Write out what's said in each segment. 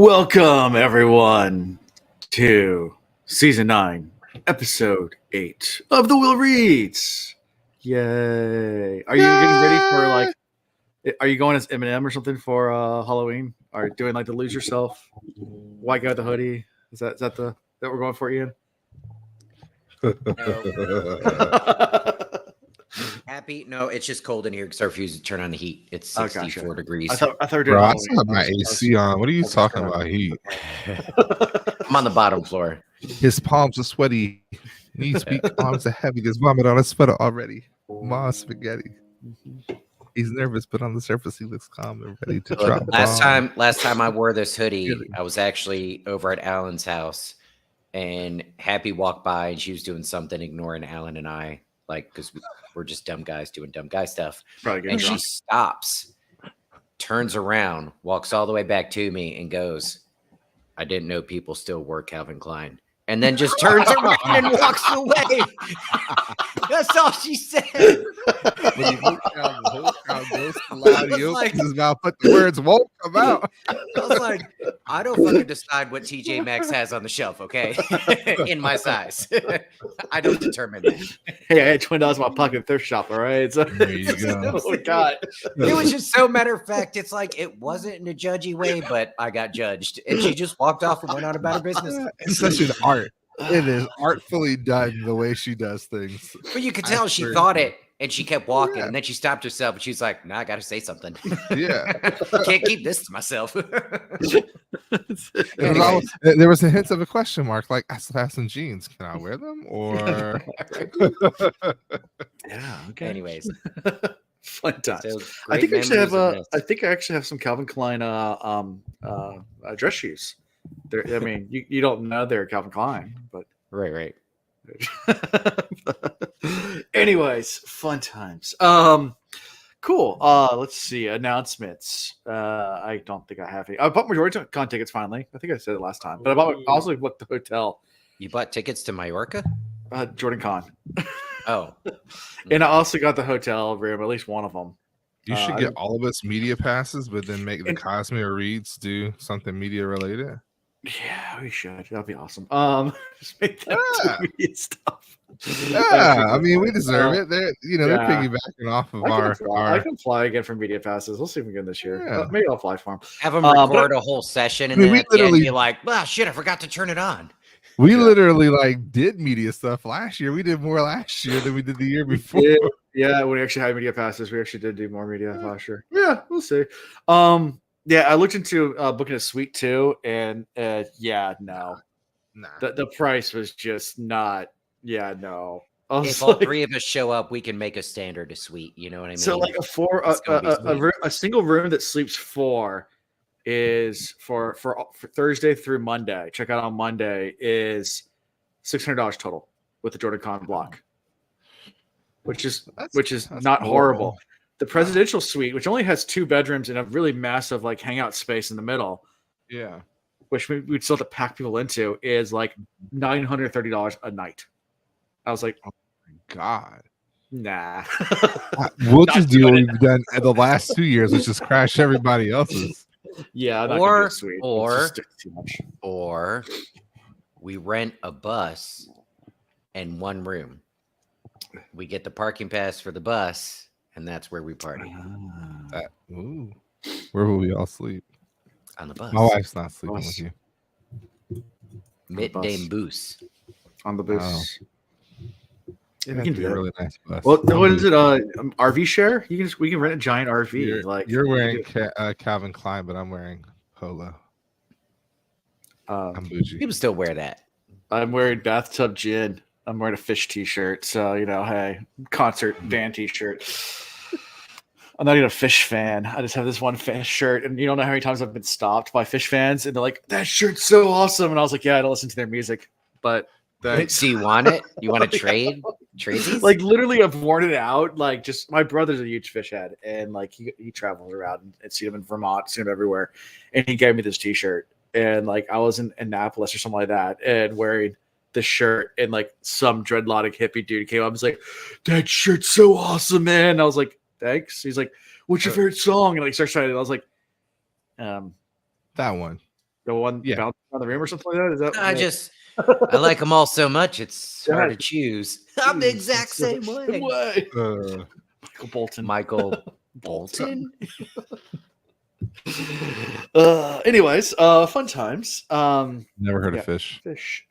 Welcome, everyone, to Season 9, Episode 8 of The Will Reads. Yay. Are you getting ready for, are you going as Eminem or something for Halloween? Are you doing, the Lose Yourself? White guy with the hoodie? Is that that we're going for, Ian? Happy? No, it's just cold in here because I refuse to turn on the heat. It's 64 degrees. I thought we were doing Bro, I Halloween. still have my AC on. What are you talking about heat? I'm on the bottom floor. His palms are sweaty. Knees weak, arms are heavy. There's vomit on his sweater already. Mom spaghetti. He's nervous, but on the surface he looks calm and ready to drop. Last time I wore this hoodie, I was actually over at Alan's house, and Happy walked by, and she was doing something, ignoring Alan and I, because we're just dumb guys doing dumb guy stuff. And she stops, turns around, walks all the way back to me, and goes, "I didn't know people still wore Calvin Klein." And then just turns around and walks away. That's all she said. When you look down, the whole crowd goes to loud. He opens his mouth, but the words won't come out. I was like, I don't fucking decide what TJ Maxx has on the shelf, okay? In my size. I don't determine that. Hey, I had $20 in my pocket at thrift shop, all right? So, there you go. Oh, my God. It was just so matter of fact. It's like, it wasn't in a judgy way, but I got judged. And she just walked off and went on about her business. It's such an art. It is artfully done the way she does things. But you could tell she thought it, and she kept walking, and then she stopped herself, and she's like, "Nah, I got to say something. Yeah, can't keep this to myself." There was a hint of a question mark, like I still have some jeans. Can I wear them? Or yeah. Okay. Anyways, fun times. So I think I actually have some Calvin Klein dress shoes. I mean, you don't know they're Calvin Klein, but right. Anyways, fun times. Cool. Let's see announcements. I don't think I have any. I bought my JordanCon tickets finally. I think I said it last time, but I also booked the hotel. You bought tickets to Mallorca? JordanCon. Oh, and I also got the hotel room, at least one of them. You should get all of us media passes, but then make the Cosme or Reeds do something media related. Yeah, we should. That'd be awesome. Just make that media stuff. Yeah, I mean, we deserve it. They're piggybacking off of our. I can fly again for media passes. We'll see if we can get this year. Yeah. Maybe I'll fly for them. have them record a whole session, and then at the end be like, "Well, shit, I forgot to turn it on." We literally did media stuff last year. We did more last year than we did the year before. Yeah, when we actually had media passes, we actually did do more media last year. Yeah, we'll see. Yeah, I looked into booking a suite too, and no. Nah. The price was just not. Yeah, no. If all three of us show up, we can make a standard a suite. You know what I mean? So a single room that sleeps four is for Thursday through Monday. Check out on Monday is $600 total with the JordanCon block, which is not horrible. The presidential suite, which only has 2 bedrooms and a really massive hangout space in the middle, which we'd still have to pack people into, is $930 a night. I was like, oh my God, nah. We'll just do what we've done in the last 2 years, which is crash everybody else's. Yeah, or too much. Or we rent a bus and one room. We get the parking pass for the bus. And that's where we party. Where will we all sleep? On the bus. My wife's not sleeping with you. Mid-day boost. On the boost. Yeah, we can do a really nice bus. Well, what is it? RV share? We can rent a giant RV. You're wearing Calvin Klein, but I'm wearing Polo. I'm bougie. People still wear that. I'm wearing bathtub gin. I'm wearing a fish t-shirt. So, hey, concert band t-shirt. I'm not even a fish fan. I just have this one fish shirt. And you don't know how many times I've been stopped by fish fans. And they're like, that shirt's so awesome. And I was like, yeah, I don't listen to their music. But so you want it? You want to trade? Trade? Literally, I've worn it out. Just my brother's a huge fish head. And he travels around and seen him in Vermont, seen him everywhere. And he gave me this t-shirt. And I was in Annapolis or something like that. And wearing the shirt, and some dreadlocking hippie dude came up and was like, that shirt's so awesome, man. And I was like, thanks. He's like, what's your favorite song? And starts trying to, I was like, that one. The one bouncing around the room or something like that? Is that I like them all so much. It's Yeah. hard to choose. I'm the exact same way. Michael Bolton. Michael Bolton. Anyways, fun times. Never heard of fish.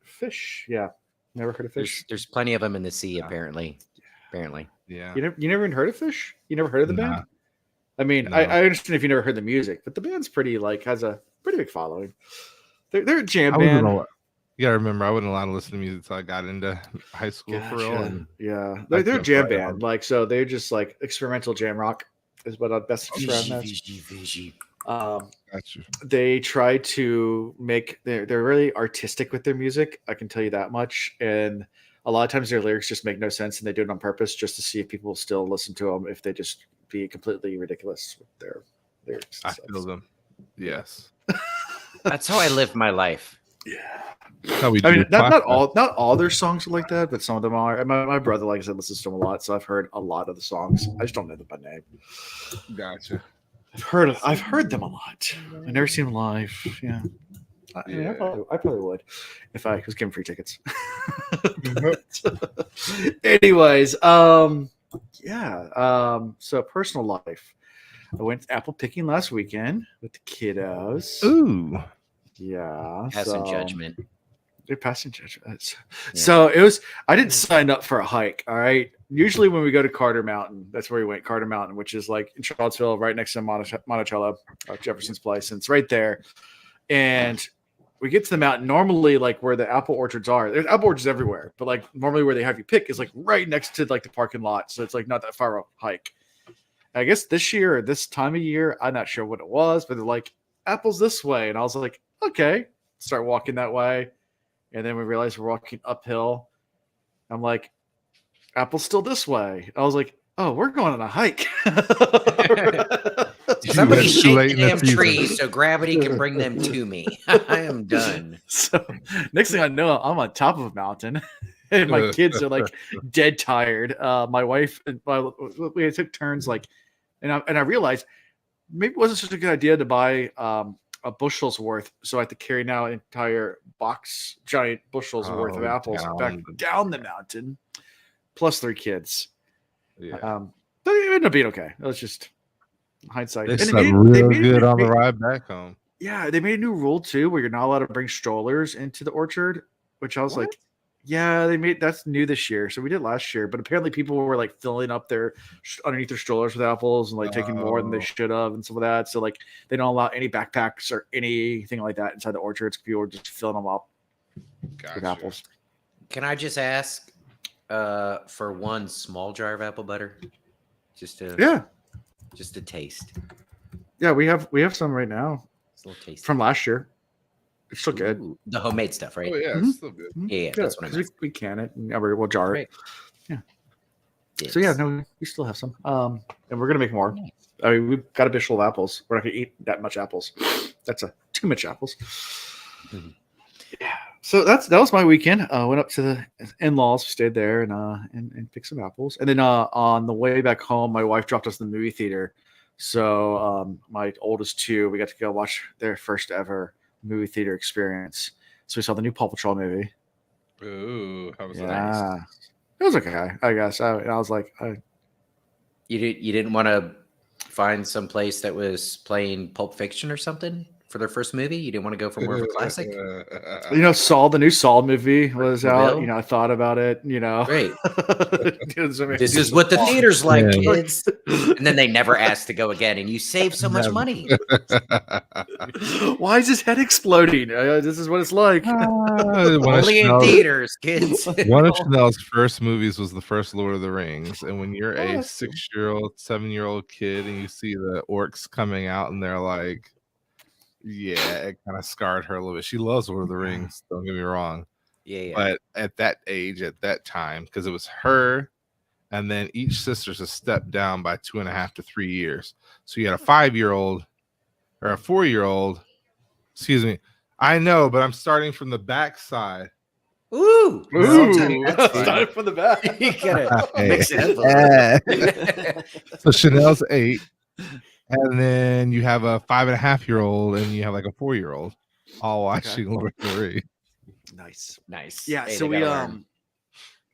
Fish. Yeah, never heard of fish. There's plenty of them in the sea, apparently. Yeah. You never even heard of Fish? You never heard of the band? I mean, No. I understand if you never heard the music, but the band's pretty has a pretty big following. They're a jam band. You gotta remember, I wasn't allowed to listen to music until I got into high school for real. And yeah, they're a jam band. So they're just experimental jam rock is what I'd best describe them as. Gotcha. They try to make they're really artistic with their music. I can tell you that much. And a lot of times their lyrics just make no sense, and they do it on purpose just to see if people will still listen to them if they just be completely ridiculous with their lyrics. I feel them. Yes. That's how I live my life. Yeah. How we do. I mean, not all their songs are like that, but some of them are. And my brother, like I said, listens to them a lot, so I've heard a lot of the songs. I just don't know them by name. Gotcha. I've heard them a lot. I've never seen them live. Yeah. I probably would if I was given free tickets. Anyways, so personal life. I went apple picking last weekend with the kiddos. Ooh. Yeah. Passing judgment. They're passing judgment. Yeah. So it was. I didn't sign up for a hike. All right. Usually when we go to Carter Mountain, that's where we went. Carter Mountain, which is like in Charlottesville, right next to Monticello, Jefferson's Place, and it's right there. And we get to the mountain. Normally, like where the apple orchards are, there's apple orchards everywhere. But like normally where they have you pick is like right next to like the parking lot, so it's like not that far a hike. I guess this year or this time of year, I'm not sure what it was, but they're like apples this way, and I was like, okay, start walking that way. And then we realized we're walking uphill. I'm like, apple's still this way. I was like, oh, we're going on a hike. Somebody shake the damn trees so gravity can bring them to me. I am done. So next thing I know, I'm on top of a mountain. And my kids are like dead tired. My wife and we took turns and I realized maybe it wasn't such a good idea to buy a bushel's worth, so I have to carry now an entire box, giant bushels worth of apples back down the mountain, plus 3 kids. Yeah. But it ended up being okay. It was just hindsight. They slept real good on the ride back home. Yeah, they made a new rule too, where you're not allowed to bring strollers into the orchard, which I was like, yeah, that's new this year. So we did last year, but apparently people were like filling up underneath their strollers with apples and like taking more than they should have and some of that. So like they don't allow any backpacks or anything like that inside the orchards. People were just filling them up with apples. Can I just ask for one small jar of apple butter, just to taste? Yeah, we have some right now. It's a little tasty from last year. It's still good. Ooh, the homemade stuff, right? Oh yeah, it's still good. Yeah, that's what I meant. We can it and we'll jar it. Yeah. Yes. So yeah, no, we still have some. And we're gonna make more. I mean, we've got a bushel of apples. We're not gonna eat that much apples. That's too much apples. Mm-hmm. Yeah. So that was my weekend. Went up to the in-laws, stayed there, and picked some apples. And then on the way back home, my wife dropped us in the movie theater. So my oldest 2, we got to go watch their first ever movie theater experience. So we saw the new Paw Patrol movie. Ooh, how was that? Yeah, it was okay, I guess. I was like, you didn't want to find some place that was playing Pulp Fiction or something for their first movie? You didn't want to go for more of a classic? The new Saw movie was out. I thought about it. Great. This is what the theater's like, kids. And then they never asked to go again, and you save so much money. Why is his head exploding? This is what it's like. Only in theaters, kids. One of Chanel's first movies was the first Lord of the Rings, and when you're a 6-year-old, 7-year-old kid, and you see the orcs coming out, and they're like. Yeah, it kind of scarred her a little bit. She loves Lord of the Rings, don't get me wrong. Yeah. But at that age, at that time, because it was her, and then each sister's a step down by 2.5 to 3 years. So you had a 5-year-old or a 4-year-old. Excuse me. I know, but I'm starting from the back side. Ooh. Starting from the back. You gotta mix it up. So Chanel's 8. And then you have a 5.5-year-old, and you have like a 4-year-old. all watching Lord of the Rings. Nice. Yeah. Hey, So they we gotta learn.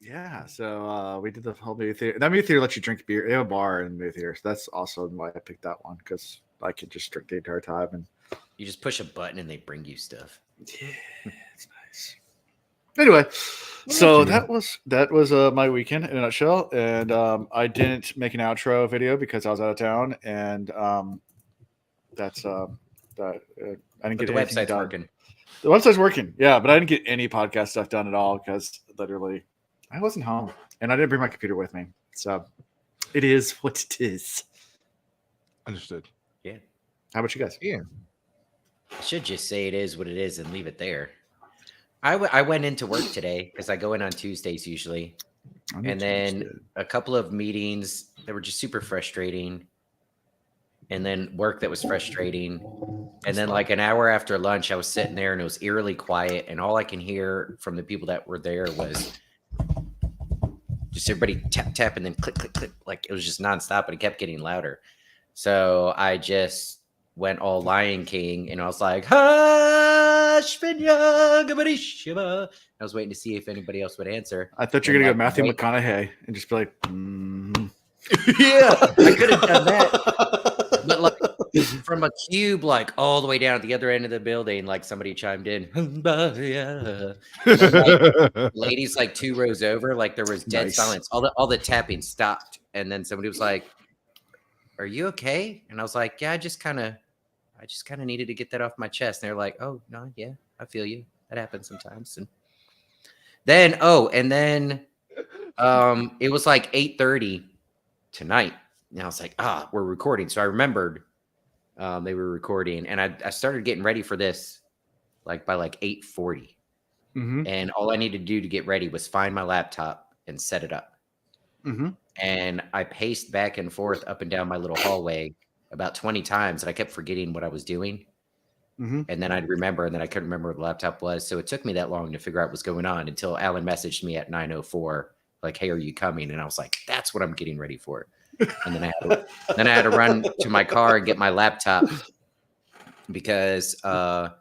Yeah. So we did the whole movie theater. That movie theater lets you drink beer. They have a bar in the movie theater, so that's also why I picked that one because I could just drink the entire time. And You just push a button and they bring you stuff. yeah, it's nice. Anyway, so you, that was my weekend in a nutshell, and I didn't make an outro video because I was out of town, and that's that I didn't But get the anything website's done. working. The website's working, yeah, but I didn't get any podcast stuff done at all because literally I wasn't home and I didn't bring my computer with me, so it is what it is. Understood. Yeah. How about you guys? Yeah. I should just say it is what it is and leave it there. I went into work today because I go in on Tuesdays usually. And then a couple of meetings that were just super frustrating. And then work that was frustrating. And then like an hour after lunch, I was sitting there and it was eerily quiet. And all I can hear from the people that were there was just everybody tap, tap, and then click, click, click. Like it was just nonstop, but it kept getting louder. So I just went all Lion King and I was like, hush, I was waiting to see if anybody else would answer. I thought you were gonna go Matthew McConaughey and just be like, yeah, I could have done that. But like from a cube, like all the way down at the other end of the building, like somebody chimed in. Like, ladies like 2 rows over, like there was dead Nice. silence. All the tapping stopped, and then somebody was like, "Are you okay?" And I was like, "Yeah, I just kind of needed to get that off my chest." And they're like, "Oh no, yeah, I feel you. That happens sometimes." And then it was like 8:30 tonight. And I was like, we're recording. So I remembered they were recording. And I started getting ready for this like by like 8:40. mm-hmm. And all I needed to do to get ready was find my laptop and set it up. Mm-hmm. And I paced back and forth up and down my little hallway about 20 times. And I kept forgetting what I was doing. Mm-hmm. And then I'd remember, and then I couldn't remember what the laptop was. So it took me that long to figure out what's going on until Alan messaged me at 9:04, like, "Hey, are you coming?" And I was like, "That's what I'm getting ready for." And then I had to run to my car and get my laptop because I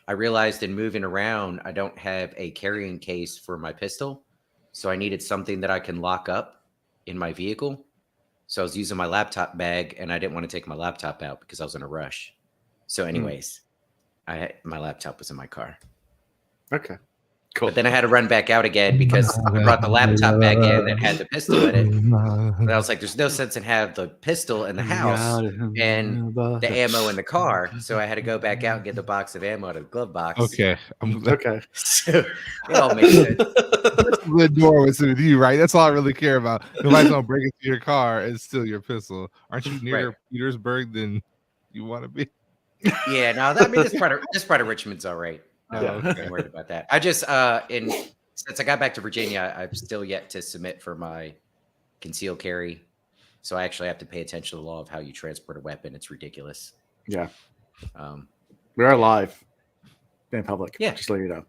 realized in moving around, I don't have a carrying case for my pistol. So I needed something that I can lock up in my vehicle. So I was using my laptop bag and I didn't want to take my laptop out because I was in a rush. So anyways, my laptop was in my car. Okay. Cool. But then I had to run back out again because I brought the laptop back in that had the pistol in it. And I was like, there's no sense in have the pistol in the house and the ammo in the car. So I had to go back out and get the box of ammo out of the glove box. Okay. Okay. So it all makes sense. The door was with you, right? That's all I really care about. Nobody's gonna break into your car and steal your pistol. Aren't you near Petersburg than you want to be? Yeah, no, I mean this part of Richmond's all right. No, Yeah. I'm worried about that. I just since I got back to Virginia, I've still yet to submit for my concealed carry. So I actually have to pay attention to the law of how you transport a weapon. It's ridiculous. Yeah. We are live in public. Yeah. Just let you know.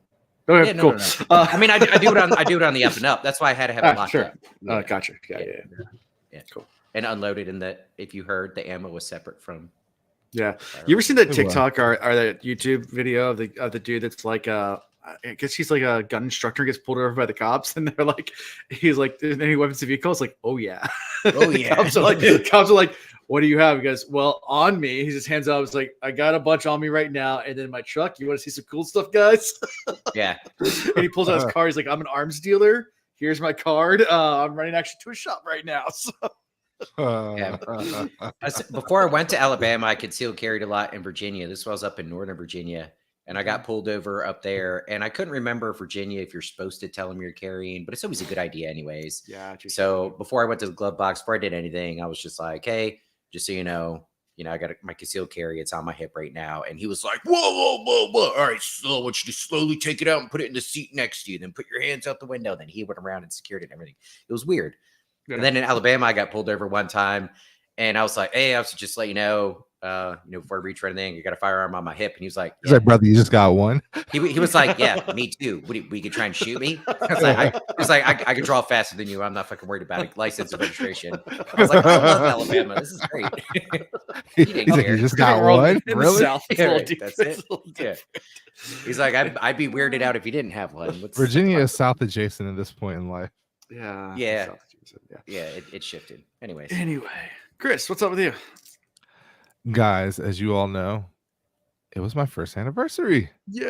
Okay, yeah, cool. No. I mean, I do it on the up and up. That's why I had to have it locked sure. up. Yeah. Gotcha. Yeah. Cool. And unloaded, and that if you heard, the ammo was separate from. Yeah. You ever seen that TikTok or that YouTube video of the dude that's like I guess he's like a gun instructor, gets pulled over by the cops, and they're like, he's like, "There's any weapons of vehicle?" It's like, "Oh yeah." Oh yeah. cops are like, "What do you have?" He goes, "Well, on me." He just hands up. It's like, "I got a bunch on me right now, and then my truck. You want to see some cool stuff, guys?" Yeah. And he pulls out his car. He's like, "I'm an arms dealer. Here's my card. I'm running actually to a shop right now." So. Yeah. Before I went to Alabama, I concealed carried a lot in Virginia. This was up in Northern Virginia, and I got pulled over up there. And I couldn't remember Virginia if you're supposed to tell them you're carrying, but it's always a good idea, anyways. Yeah. So before I went to the glove box, before I did anything, I was just like, "Hey, just so you know, I got my concealed carry. It's on my hip right now." And he was like, "Whoa! All right, so I want you to slowly take it out and put it in the seat next to you. Then put your hands out the window." Then he went around and secured it and everything. It was weird. Yeah. And then in Alabama, I got pulled over one time, and I was like, "Hey, I was just let you know, before I reach for anything, you got a firearm on my hip. And he was like, He's like, brother, you just got one. He was like, yeah, me too. We could try and shoot me. I was like, I can draw faster than you. I'm not fucking worried about it. License or registration. I was like, I love Alabama. This is great. He didn't He's like, care. you just got one? Really? South, Yeah, right, that's it. Yeah. He's like, I'd be weirded out if you didn't have one. Virginia is South adjacent at this point in life. Yeah. Yeah. South, Yeah, it shifted. Anyways. Anyway, Chris, what's up with you? Guys, as you all know, it was my first anniversary. Yay!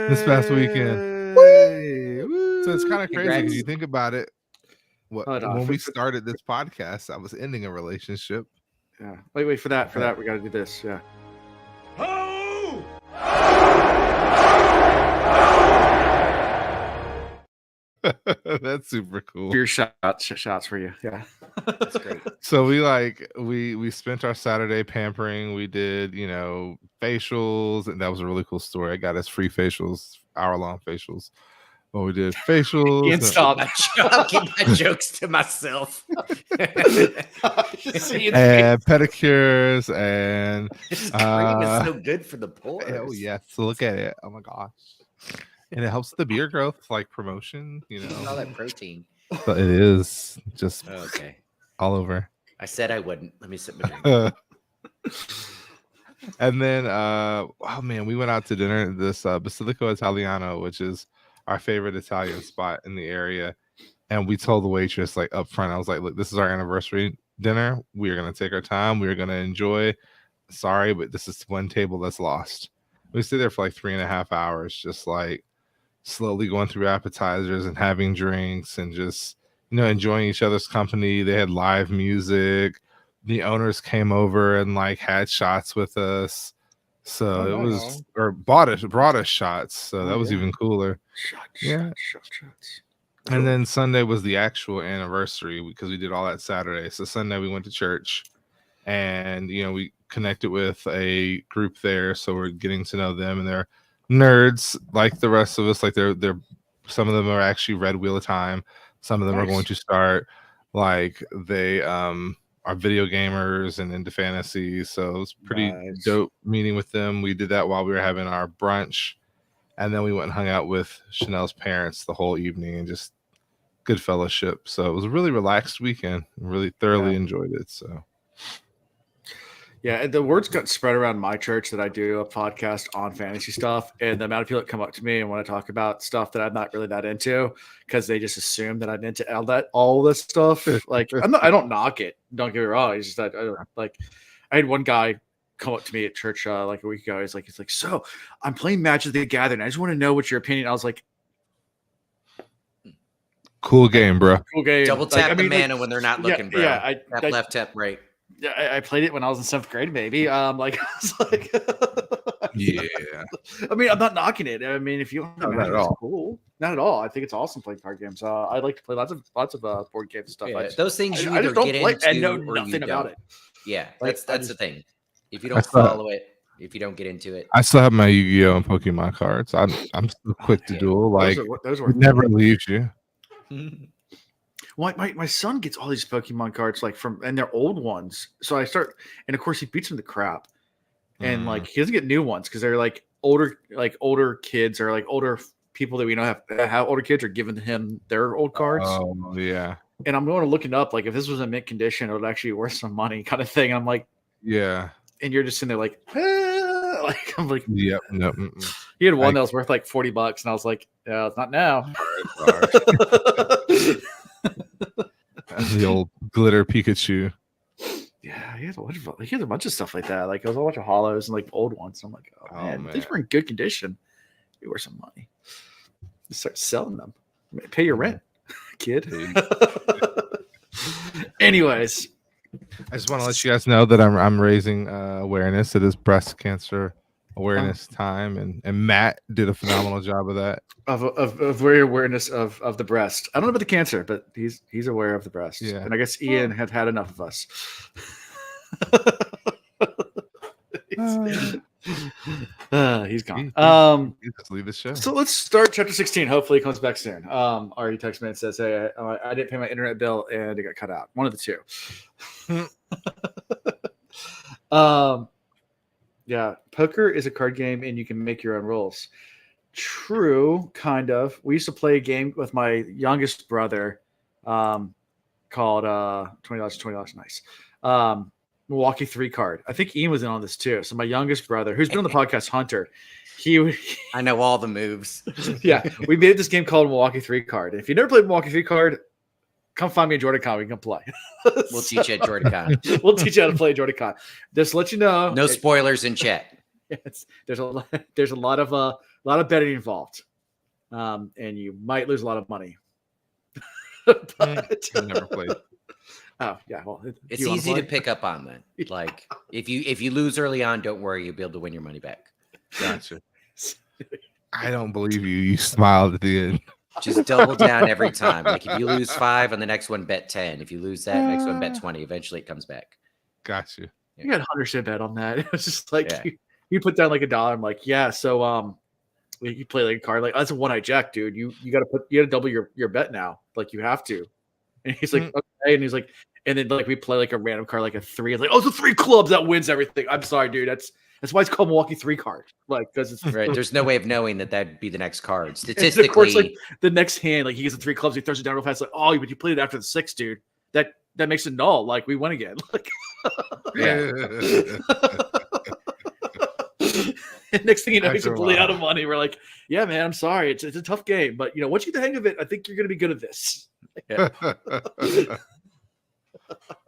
This past weekend. Woo! So it's kind of crazy Congrats. because you think about it. Hold on. When we started this podcast, I was ending a relationship. Yeah. Wait for that. For that, we got to do this. Yeah. That's super cool. Beer shots for you. Yeah. That's great. So we spent our Saturday pampering. We did, facials, and that was a really cool story. I got us free facials, hour-long facials. Well, we did facials. Can't stop. I'll keep my jokes to myself. And pedicures and This cream is so good for the pores. oh yes, look at it. Oh my gosh. And it helps the beer growth, like promotion, All that protein. But it is just Okay. all over. I said I wouldn't. Let me sip my drink. And then we went out to dinner at this Basilico Italiano, which is our favorite Italian spot in the area. And we told the waitress, like, up front, I was like, look, this is our anniversary dinner. We are going to take our time. We are going to enjoy. Sorry, but this is one table that's lost. We stayed there for like 3.5 hours, just like slowly going through appetizers and having drinks and just, enjoying each other's company. They had live music. The owners came over and like had shots with us. So brought us shots. So that was even cooler. Shots. And then Sunday was the actual anniversary because we did all that Saturday. So Sunday we went to church and, we connected with a group there. So we're getting to know them, and they're nerds like the rest of us. Like they're some of them are actually Red Wheel of Time. Some of them are going to start, like they are video gamers and into fantasy. So it was pretty dope meeting with them. We did that while we were having our brunch, and then we went and hung out with Chanel's parents the whole evening and just good fellowship. So it was a really relaxed weekend. Really thoroughly enjoyed it. So yeah, the words got spread around my church that I do a podcast on fantasy stuff, and the amount of people that come up to me and want to talk about stuff that I'm not really that into because they just assume that I'm into all this stuff. Like I don't knock it. Don't get me wrong. It's just that I had one guy come up to me at church like a week ago. He's like, so I'm playing Magic the Gathering. I just want to know what your opinion. I was like, cool game, bro. Cool game. Double tap the mana when they're not looking, bro. Yeah, tap left, tap right. Yeah, I played it when I was in 7th grade, maybe. I was like, yeah. I mean, I'm not knocking it. I mean, if you want to, not at all. Cool. Not at all. I think it's awesome playing card games. I like to play lots of board games and stuff. Yeah, those things you I either just don't get play into and know or nothing you about don't. it. Yeah, Like, that's the thing. If you don't follow it, if you don't get into it, I still have my Yu-Gi-Oh and Pokemon cards. I'm still quick to duel. Like those it never leaves you. Well, my son gets all these Pokemon cards and they're old ones. So I start, and of course he beats them to crap, and like he doesn't get new ones because they're like older kids or like older people that we know have older kids are giving him their old cards. Oh yeah. And I'm going to look it up. Like if this was in mint condition, it would actually be worth some money, kind of thing. And I'm like, yeah. And you're just sitting there like I'm like, yep. No. He had one that was worth like $40, and I was like, yeah, it's not now. The old glitter Pikachu. Yeah, he has a bunch of stuff like that. Like, there was a bunch of hollows and like old ones. I'm like, oh man, these were in good condition. They were some money. You start selling them. Pay your rent, kid. Anyways, I just want to let you guys know that I'm raising awareness. It is breast cancer awareness time, and Matt did a phenomenal job of that. Of very awareness of the breast. I don't know about the cancer, but he's aware of the breast. Yeah. And I guess Ian had enough of us. He's gone. Let's leave the show. So let's start chapter 16. Hopefully it comes back soon. Ari texts me and says, hey, I didn't pay my internet bill and it got cut out. One of the two. Yeah, poker is a card game, and you can make your own rules. True, kind of. We used to play a game with my youngest brother, called $20, $20, nice. Milwaukee 3 card. I think Ian was in on this too. So my youngest brother, who's been on the podcast, Hunter, he I know all the moves. yeah, we made this game called Milwaukee 3 card. If you never played Milwaukee 3 card, come find me in JordanCon. We can play. We'll teach you at JordanCon. We'll teach you how to play JordanCon. Just to let you know. No spoilers in chat. There's a lot of betting involved, and you might lose a lot of money. I've never played. Oh yeah, well, It's easy to pick up on then. Like if you lose early on, don't worry, you'll be able to win your money back. Gotcha. I don't believe you. You smiled at the end. Just double down every time. Like if you lose 5 on the next one, bet 10. If you lose that next one, bet 20. Eventually it comes back. Gotcha. You got 100% bet on that. It was just like Yeah. you put down like $1. I'm like, yeah. So you play like a card like, oh, that's a 1-eye jack, dude. You gotta double your bet now. Like you have to. And he's like, okay. And he's like, and then like we play like a random card like a 3. It's like, oh, it's a 3 clubs that wins everything. I'm sorry, dude. That's why it's called Milwaukee 3 card. Like because it's Right. There's no way of knowing that'd be the next card. And of course, Statistically, like the next hand, like he gets the 3 clubs, he throws it down real fast. Like, oh, but you played it after the 6, dude. That makes it null. Like we win again. Like, and next thing you know, he's completely out of money. We're like, yeah, man, I'm sorry. It's a tough game, but once you get the hang of it, I think you're gonna be good at this. Yeah.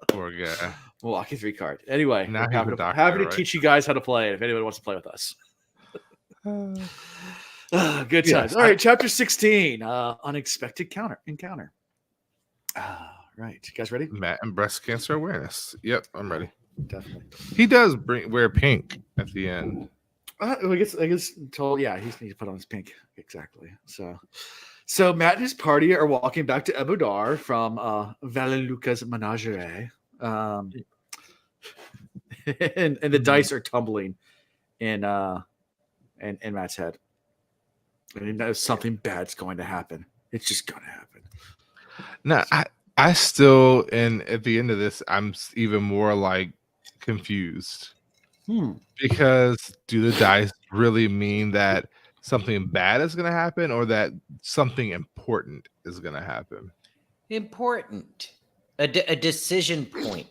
Poor guy. Milwaukee 3 card. Anyway, Now he's happy a to, doctor, happy to right? teach you guys how to play it if anyone wants to play with us. Good times. Yes, All right, chapter 16. Unexpected encounter. Right. You guys ready? Matt and breast cancer awareness. Yep, I'm ready. Definitely. He does wear pink at the end. I guess told he needs to put on his pink. Exactly. So Matt and his party are walking back to Ebudar from Valeluca's menagerie. And the dice are tumbling in Matt's head. And he knows something bad's going to happen. It's just going to happen. No, I still, and at the end of this, I'm even more like confused. Because do the dice really mean that something bad is going to happen or that something important is going to happen? important. A decision point.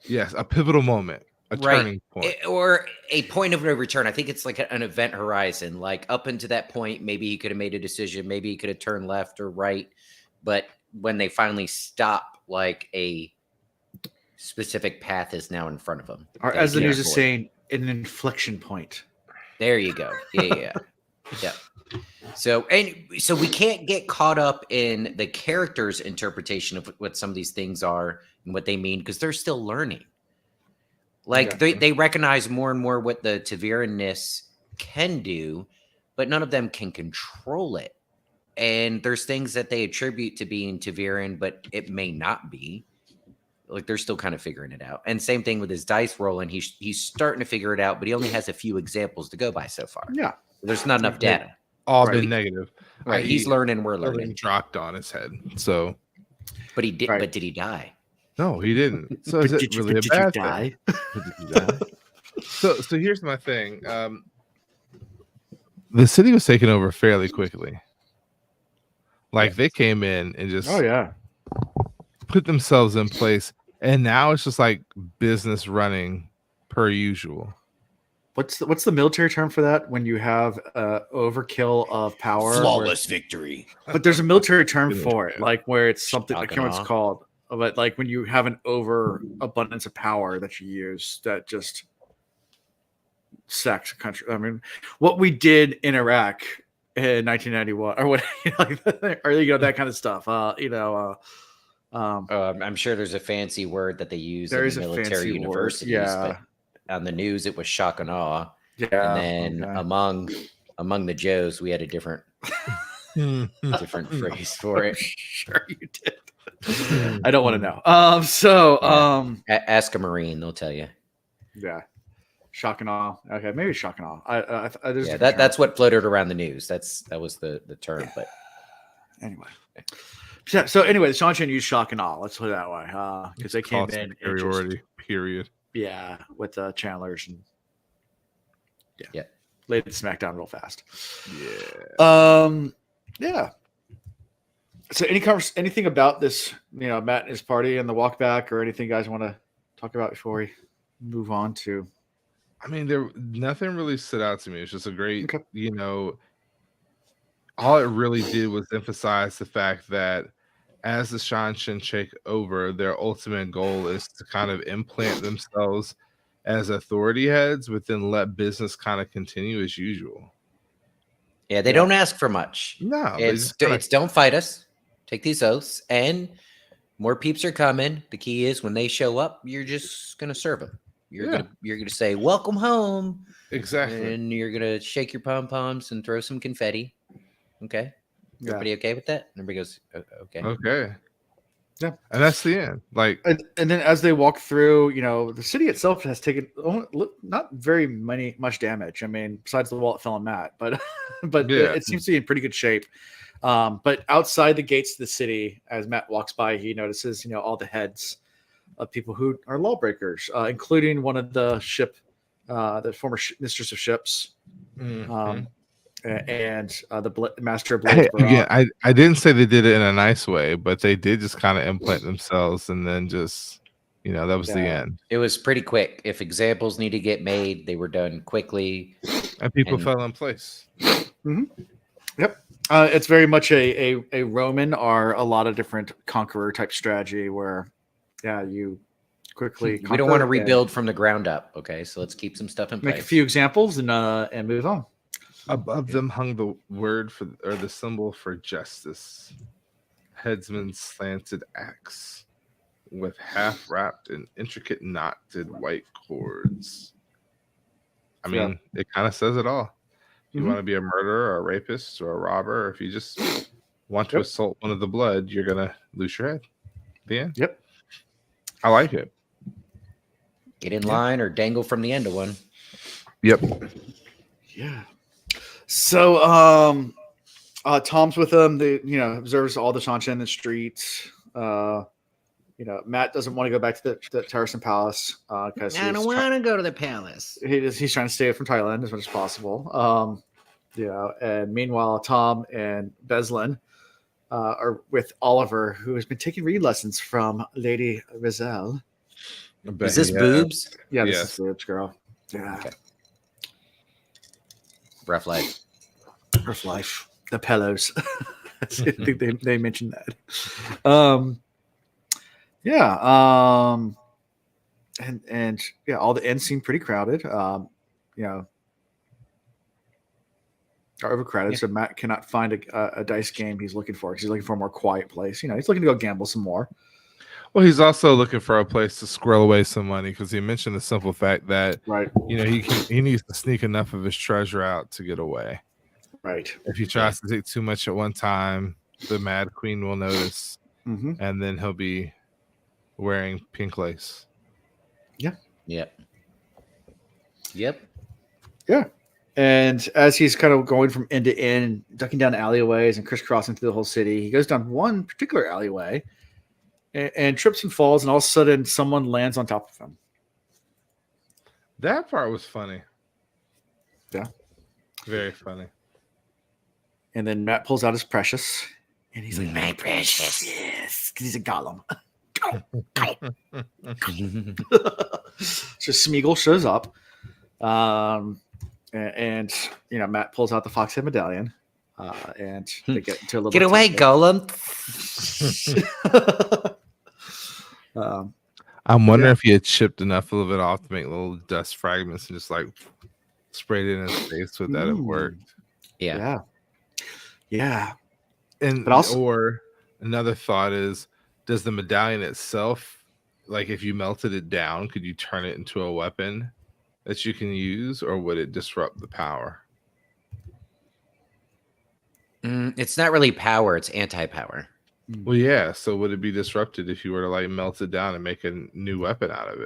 Yes, a pivotal moment, a turning point. Or a point of no return. I think it's like an event horizon. Like up until that point, maybe he could have made a decision. Maybe he could have turned left or right. But when they finally stop, like a specific path is now in front of him. Or as the news is saying, an inflection point. There you go. Yeah. So we can't get caught up in the character's interpretation of what some of these things are and what they mean because they're still learning. Like they recognize more and more what the Taviran-ness can do, but none of them can control it. And there's things that they attribute to being Taviran, but it may not be. Like they're still kind of figuring it out. And same thing with his dice rolling. He's starting to figure it out, but he only has a few examples to go by so far. Yeah. There's not enough data. All been negative. Right. He's learning, we're learning. Dropped on his head. So But he did but did he die? No, he didn't. So is it really a bad thing? Did you die? So here's my thing. The city was taken over fairly quickly. Like they came in and just put themselves in place, and now it's just like business running per usual. What's the military term for that when you have overkill of power? Flawless victory. But there's a military term for it, like where it's something I can't remember what it's called. But like when you have an overabundance of power that you use that just sacks a country. I mean, what we did in Iraq in 1991 or what, or that kind of stuff. I'm sure there's a fancy word that they use in the military universities. But on the news, it was shock and awe. Yeah, and then among the Joes, we had a different phrase for it. Sure, you did. I don't want to know. Ask a Marine; they'll tell you. Yeah, shock and awe. Okay, maybe shock and awe. That's what floated around the news. That was the term. But anyway. So anyway, the Sean Chen used shock and awe. Let's put it that way, because they came in superiority. Period. Yeah, with Chandler's and Yeah. Laid SmackDown real fast. Yeah. Yeah. So anything about this, Matt and his party and the walk back, or anything you guys want to talk about before we move on to? I mean, nothing really stood out to me. It's just a great, Okay. all it really did was emphasize the fact that as the Shanshin take over, their ultimate goal is to kind of implant themselves as authority heads, but then let business kind of continue as usual. Yeah, they don't ask for much. No, it's don't fight us. Take these oaths, and more peeps are coming. The key is when they show up, you're just gonna serve them. You're gonna say welcome home. Exactly. And you're gonna shake your pom poms and throw some confetti. Okay. Everybody okay with that? And everybody goes, okay. Okay. Yeah. And that's the end. Like, and then as they walk through, the city itself has taken not very much damage. I mean, besides the wall that fell on Matt, but it seems to be in pretty good shape. But outside the gates of the city, as Matt walks by, he notices, all the heads of people who are lawbreakers, including one of the former mistress of ships, and the master of blades. Again, I didn't say they did it in a nice way, but they did just kind of implant themselves, and then just, that was the end. It was pretty quick. If examples need to get made, they were done quickly, and people fell in place. Mm-hmm. Yep. It's very much a Roman or a lot of different conqueror type strategy where, you quickly. We don't want to rebuild from the ground up. Okay, so let's keep some stuff in place. Make a few examples and move on. Above them hung the word the symbol for justice, headsman's slanted axe, with half wrapped in intricate knotted white cords. I mean, it kind of says it all. If you want to be a murderer or a rapist or a robber, or if you just want to assault one of the blood, you're going to lose your head. The end. Yep. I like it. Get in line or dangle from the end of one. Yep. Yeah. So Tom's with them. They, observes all the Shanshin in the streets. Matt doesn't want to go back to the Terracin Palace because I don't want to go to the palace. He's trying to stay away from Thailand as much as possible. And meanwhile, Tom and Beslin are with Oliver, who has been taking read lessons from Lady Rizal. Is this boobs? Yeah, this is boobs, girl. Yeah. Okay. Rough life. Rough life. The pillows. I think they mentioned that. And all the ends seem pretty crowded. Are overcrowded, so Matt cannot find a dice game he's looking for because he's looking for a more quiet place. He's looking to go gamble some more. Well, he's also looking for a place to squirrel away some money because he mentioned the simple fact that he needs to sneak enough of his treasure out to get away. Right. If he tries to take too much at one time, the Mad Queen will notice, and then he'll be wearing pink lace. Yeah. Yep. Yep. Yeah. And as he's kind of going from end to end, ducking down alleyways and crisscrossing through the whole city, he goes down one particular alleyway and trips and falls, and all of a sudden someone lands on top of him. That part was funny. Yeah. Very funny. And then Matt pulls out his precious, and he's like, "My precious." Yes, because he's a golem. So Smeagol shows up. And Matt pulls out the Foxhead medallion, and they get into a little. Get away, Golem! I'm wondering if he had chipped enough of it off to make little dust fragments and just like sprayed it in his face. Would that have worked? Yeah. And or another thought is, does the medallion itself, like if you melted it down, could you turn it into a weapon that you can use, or would it disrupt the power? It's not really power; it's anti-power. Well, yeah. So would it be disrupted if you were to like melt it down and make a new weapon out of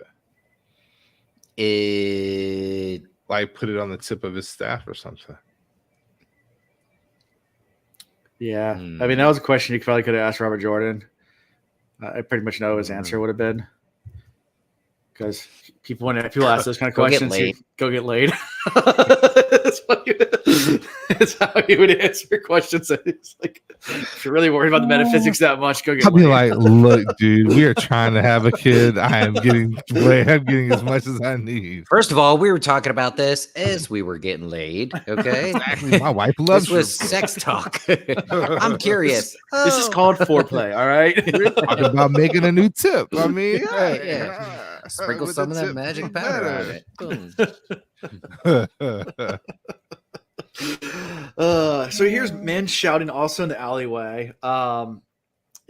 it? Like put it on the tip of his staff or something. Yeah, I mean that was a question you probably could have asked Robert Jordan. I pretty much know his answer would have been. because people ask those kind of Go get questions. laid. Go get laid. That's how he would answer questions. It's like, if you're really worried about the metaphysics that much, go get I'll be laid. like, look, dude, we are trying to have a kid. I'm getting as much as I need. First of all, we were talking about this as we were getting laid. Okay. Exactly. My wife loves This was sex talk. I'm curious. This is called foreplay. All right. We're talking about making a new tip. I mean, Right, yeah. Sprinkle with some the of that tip, magic the powder on better. it. So here's men shouting also in the alleyway. And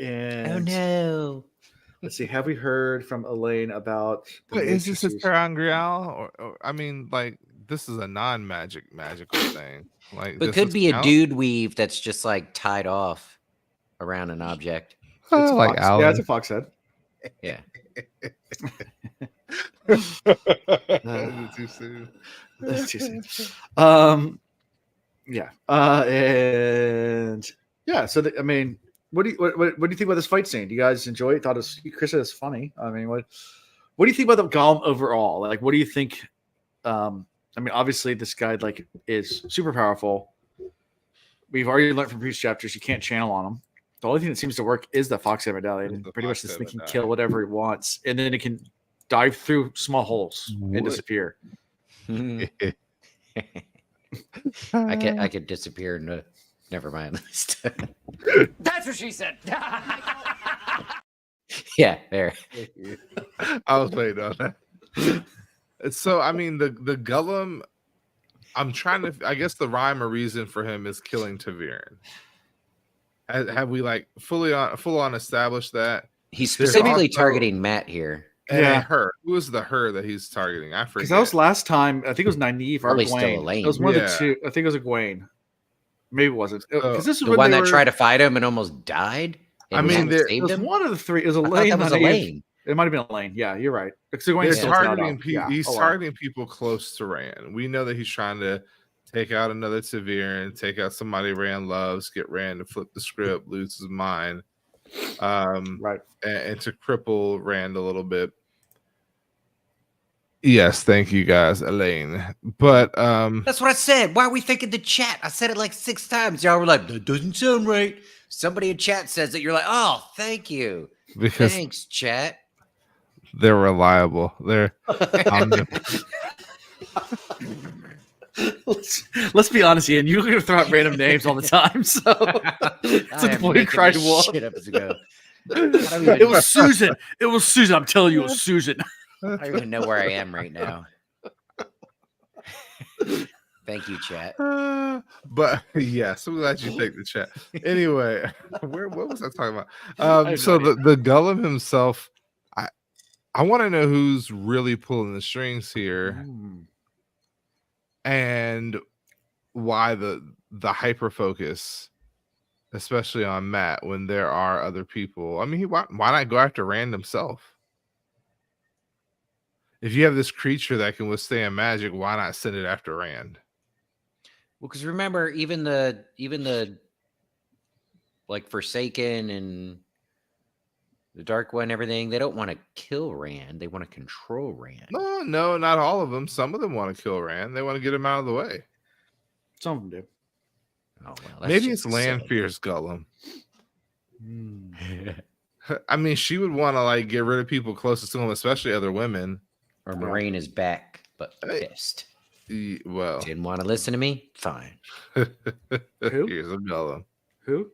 Oh no. let's see. Have we heard from Elaine about? But is this a matrices? Terangrial? Or I mean, like, this is a magical thing. Like, But this could is be a count? dude weave that's just like tied off around an object. It's a like fox. Alan. Yeah, it's a fox head. Yeah. Is it too soon? That's too soon. Yeah. And yeah. So I mean, what do you think about this fight scene? Do you guys enjoy it? Chris said it was funny. I mean, what do you think about the golem overall? Like, what do you think? I mean, obviously, this guy like is super powerful. We've already learned from previous chapters you can't channel on him. The only thing that seems to work is the fox head medallion. And pretty much this thing can kill whatever it wants, and then it can dive through small holes and disappear. I could disappear into never mind. That's what she said. Yeah, there. I was waiting on that. So, I mean, the Gullum, I'm trying to, I guess the rhyme or reason for him is killing Taviran. Have we like full on established that? He's There's specifically also- targeting Matt here. And Yeah. her. Who is the her that he's targeting? I forget. Because that was last time. I think it was Nynaeve or Probably still Egwene. Elaine. It was one of Yeah. the two. I think it was Egwene. Maybe it wasn't. Because this is The when one they that were- tried to fight him and almost died. I And mean, Matt there- It saved was him. one of the three. It was I thought Elaine. that was Nynaeve. Elaine. It might have been Elaine. Yeah, you're right. Because Egwene He's still tied targeting up. Yeah. he's Oh, wow. targeting people close to Rand. We know that he's trying to take out another Taviran, take out somebody Rand loves, get Rand to flip the script, lose his mind, Right. and to cripple Rand a little bit. Yes, thank you guys, Elaine. But That's what I said. Why are we thinking the chat? I said it like 6 times. Y'all were like, that doesn't sound right. Somebody in chat says it. You're like, oh, thank you. because Thanks, chat. they're reliable. They're Let's be honest, Ian. You're going to throw out random names all the time. So it's I a am boy making cried this wolf. shit up as I go. It was Susan. It was Susan. I'm telling you, it was Susan. I don't even know where I am right now. Thank you, chat. but yes, I'm glad you take the chat. Anyway, what was I talking I about? have So no the Gullum himself, I want to know who's really pulling the strings here and why the hyper focus, especially on Matt when there are other people. I mean, why not go after Rand himself? If you have this creature that can withstand magic, why not send it after Rand? Well, because remember, even the like Forsaken and the Dark One, and everything, they don't want to kill Rand. They want to control Rand. No, not all of them. Some of them want to kill Rand. They want to get him out of the way. Some of them do. Oh well, that's Maybe it's just silly. Lanfear's Gullum. I mean, she would want to like get rid of people closest to him, especially other women. Or Moraine is back, but Hey. pissed. Well, Didn't want to listen to me? Fine. here's a Gullum. Who?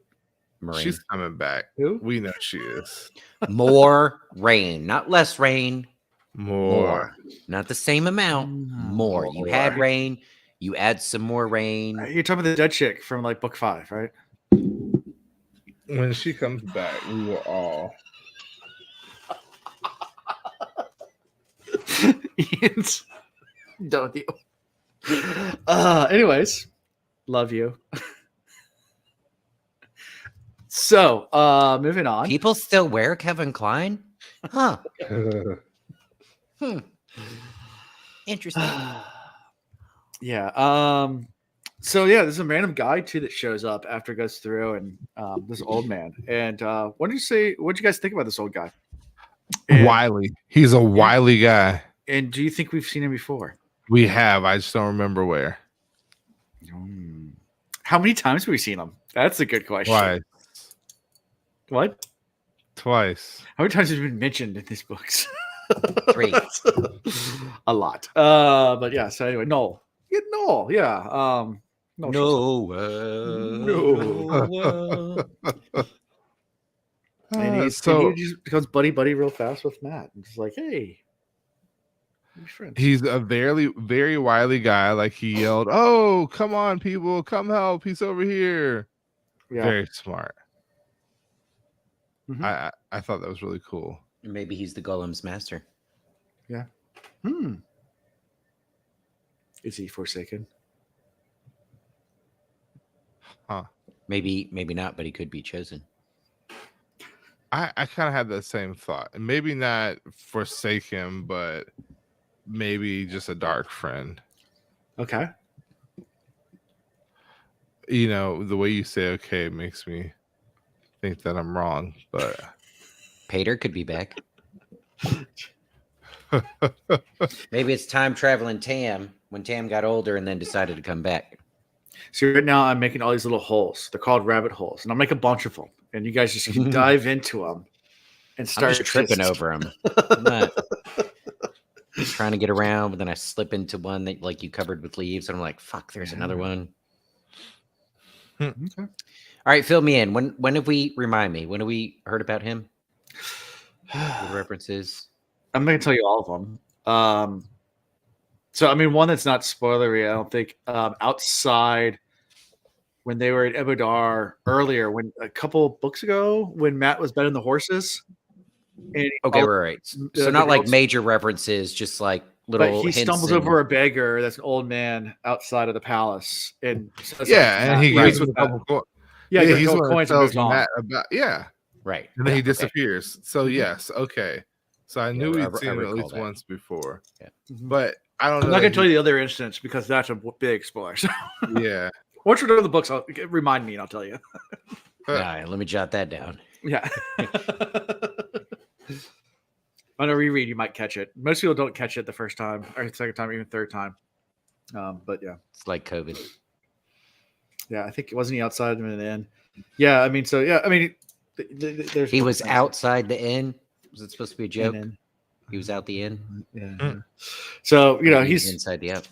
Moraine. She's coming back. Who? We know she is. More rain, not less rain. More. Not the same amount. More. You had More. rain. You add some more rain. You're talking about the dead chick from like book 5, right? When she comes back, we will all. Ian's done with you. Anyways, love you. So, moving on. People still wear Kevin Klein? Huh. Interesting. Yeah. So yeah, there's a random guy too that shows up after it goes through, and this old man. And what'd you guys think about this old guy? Wily. He's a wily guy. And do you think we've seen him before? We have. I just don't remember where. How many times have we seen him? That's a good question. Twice. What? Twice. How many times has he been mentioned in these books? 3. A lot. But yeah. So anyway, Noel. Yeah, Noel. Yeah. No. And he just becomes buddy real fast with Matt. And just like, hey, be friends. He's a very, very wily guy. Like he yelled, "Oh, come on, people, come help! He's over here." Yeah. Very smart. Mhm. I thought that was really cool. Maybe he's the Golem's master. Yeah. Is he forsaken? Huh. Maybe not, but he could be chosen. I kind of had that same thought. And maybe not forsake him, but maybe just a dark friend. Okay. You know, the way you say okay makes me think that I'm wrong, but Pater could be back. Maybe it's time traveling Tam when Tam got older and then decided to come back. So right now I'm making all these little holes. They're called rabbit holes, and I'll make a bunch of them. And you guys just can dive into them and start I'm just tripping over them. I'm not trying to get around, but then I slip into one that like you covered with leaves, and I'm like, "Fuck, there's another one." Okay. All right, fill me in. When have we remind me? When have we heard about him? The references. I'm going to tell you all of them. So, I mean, one that's not spoilery, I don't think. Outside, when they were at Ebodar earlier, when a couple books ago, when Matt was betting the horses. And Okay, right. So not like major references, just like little. But he stumbles over a beggar that's an old man outside of the palace, and and he gives him a couple coins. Yeah, he's one coins and moves on. Matt about right, and then he disappears. Okay. So yes, okay. So I knew we'd seen him at least once before, but I don't know. I'm not going to tell you the other instance because that's a big spoiler. So. Yeah. Once you know the books, remind me and I'll tell you. All right, let me jot that down. Yeah. On a reread, you might catch it. Most people don't catch it the first time, or second time, or even third time. But yeah, it's like COVID. Yeah, I think wasn't he outside in the inn? Yeah, I mean, so yeah, I mean, there's he was outside the inn. Was it supposed to be a joke? In. He was out the inn. Yeah. So he's inside the out.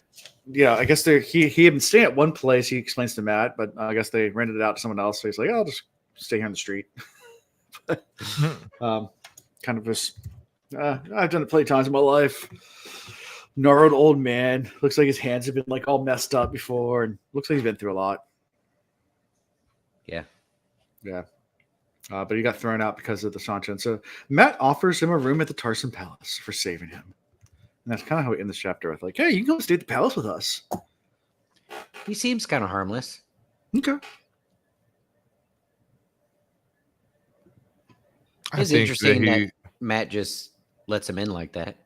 Yeah, I guess he had been staying at one place. He explains to Matt, but I guess they rented it out to someone else. So he's like, "I'll just stay here on the street." Kind of just. I've done it plenty of times in my life. Gnarled old man. Looks like his hands have been like all messed up before, and looks like he's been through a lot. Yeah. But he got thrown out because of the Sancho. So Matt offers him a room at the Tarson Palace for saving him. And that's kind of how we end this chapter with like, hey, you can go stay at the palace with us. He seems kind of harmless. Okay. It's interesting that Matt just lets him in like that.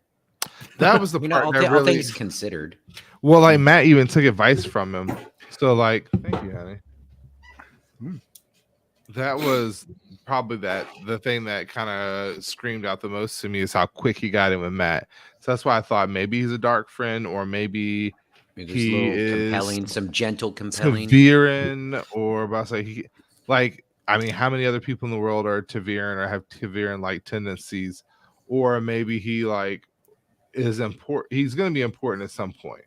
That was the part all things considered. Well, like Matt even took advice from him. So like, thank you, honey. That was probably the thing that kind of screamed out the most to me is how quick he got in with Matt. So that's why I thought maybe he's a dark friend, or maybe he is compelling, some gentle compelling. Taviran, or about to say I mean, how many other people in the world are Taviran or have Taviran like tendencies? Or maybe he like is important. He's going to be important at some point.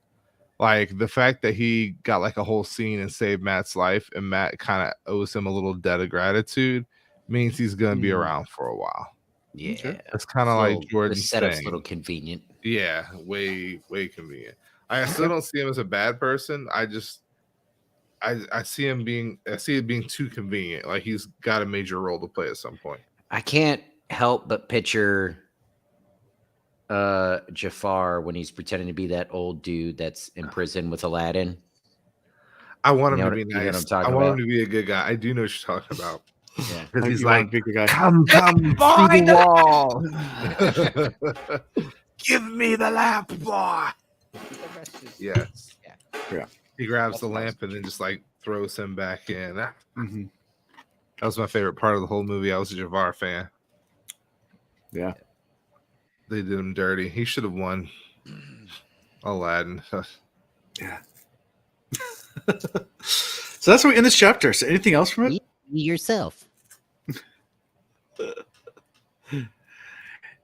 Like the fact that he got like a whole scene and saved Matt's life, and Matt kind of owes him a little debt of gratitude, means he's going to be around for a while. Yeah, it's kind of like Jordan the setup's saying. A little convenient. Yeah, way convenient. I still don't see him as a bad person. I see him being too convenient. Like he's got a major role to play at some point. I can't help but picture Jafar when he's pretending to be that old dude that's in prison with Aladdin. I want him to be nice. I want him to be a good guy. I do know what you're talking about. Yeah, because he's like, big guy. Come through the wall. Give me the lamp, boy. Yes. Yeah. He grabs the lamp and then just like throws him back in. Mm-hmm. That was my favorite part of the whole movie. I was a Jafar fan. Yeah. They did him dirty. He should have won. Aladdin. Yeah. So that's what we end this chapter. So anything else from it? Yourself.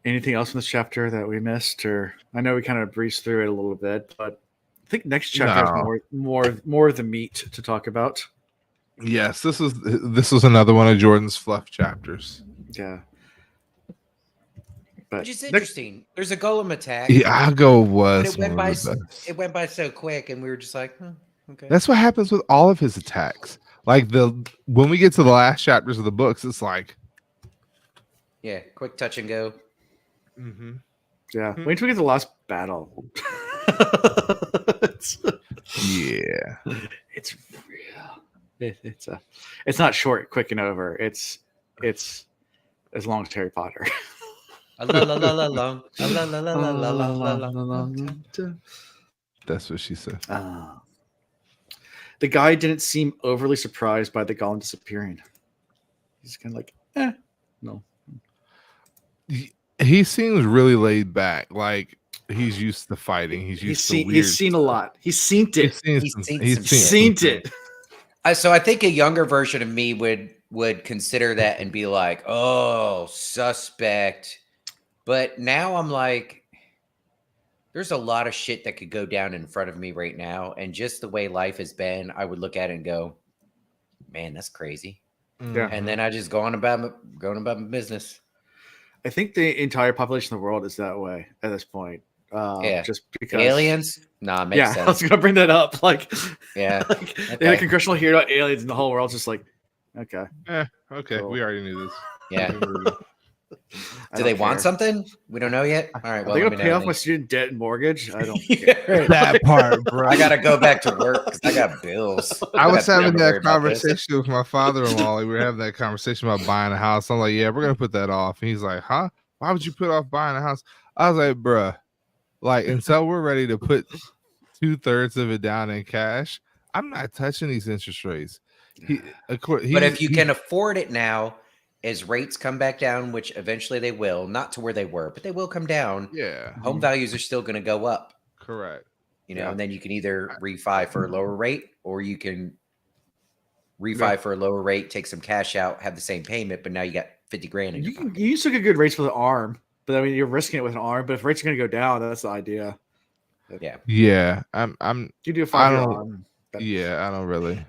Anything else from this chapter that we missed? Or I know we kind of breezed through it a little bit, but I think next chapter has more of the meat to talk about. Yes, this was another one of Jordan's fluff chapters. Yeah. But Which is interesting. There's a golem attack. Iago was. It went by so quick, and we were just like, okay. That's what happens with all of his attacks. Like when we get to the last chapters of the books, it's like, yeah, quick touch and go. Mm-hmm. Yeah. Wait till we get to the last battle. Yeah. It's real. It's not short, quick, and over. It's as long as Harry Potter. That's what she said. The guy didn't seem overly surprised by the golem disappearing. He's kind of like, no. He seems really laid back. Like he's used to fighting. He's seen a lot. He's seen it. He's seen it. So I think a younger version of me would consider that and be like, oh, suspect. But now I'm like, there's a lot of shit that could go down in front of me right now. And just the way life has been, I would look at it and go, man, that's crazy. Yeah. And then I just go on about my business. I think the entire population of the world is that way at this point. Yeah. Just because Aliens? Nah, makes sense. I was gonna bring that up. Like, yeah. They had a congressional hearing about aliens, and the whole world's just like, okay. Okay. Cool. We already knew this. Yeah. Do they want something? We don't know yet. All right. Well, they're gonna pay off my student debt and mortgage. I don't care. That part, bro. I gotta go back to work because I got bills. I was having that conversation with my father-in-law. Like, we were having that conversation about buying a house. I'm like, yeah, we're gonna put that off. And he's like, huh? Why would you put off buying a house? I was like, bruh, like until we're ready to put 2/3 of it down in cash, I'm not touching these interest rates. But if you can afford it now, as rates come back down, which eventually they will, not to where they were, but they will come down. Yeah. Home values are still going to go up. Correct. And then you can either refi for a lower rate, or you can refi for a lower rate, take some cash out, have the same payment, but now you got 50 grand in your pocket. You used to get good rates with an ARM, but I mean you're risking it with an ARM. But if rates are going to go down, that's the idea. Yeah. Yeah. You do a 5-year ARM. Yeah, I don't really.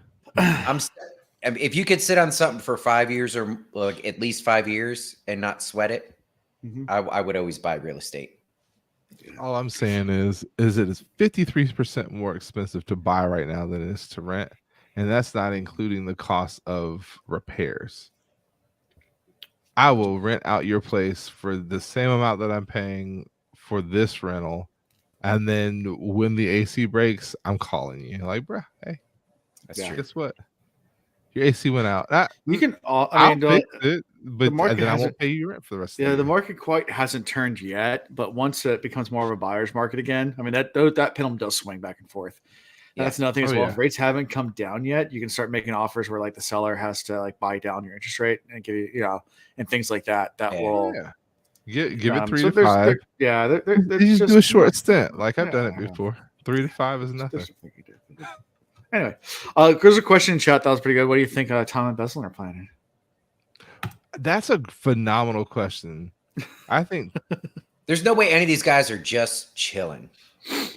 If you could sit on something for 5 years or like at least 5 years and not sweat it, I would always buy real estate. All I'm saying is it is 53% more expensive to buy right now than it is to rent. And that's not including the cost of repairs. I will rent out your place for the same amount that I'm paying for this rental. And then when the AC breaks, I'm calling you. Like, bruh, hey, that's true. Guess what? Your AC went out. You can. I'll fix it, but then I won't pay you rent for the rest of the year. The market quite hasn't turned yet, but once it becomes more of a buyer's market again, I mean that pendulum does swing back and forth. Yeah. That's another thing as well. Yeah. If rates haven't come down yet, you can start making offers where like the seller has to like buy down your interest rate and give you, and things like that. That will give it 3 to 5. You just do a short stint. Like I've done it before. 3 to 5 is nothing. Anyway, there's a question in chat that was pretty good. What do you think Tom and Beslin are planning? That's a phenomenal question. I think there's no way any of these guys are just chilling.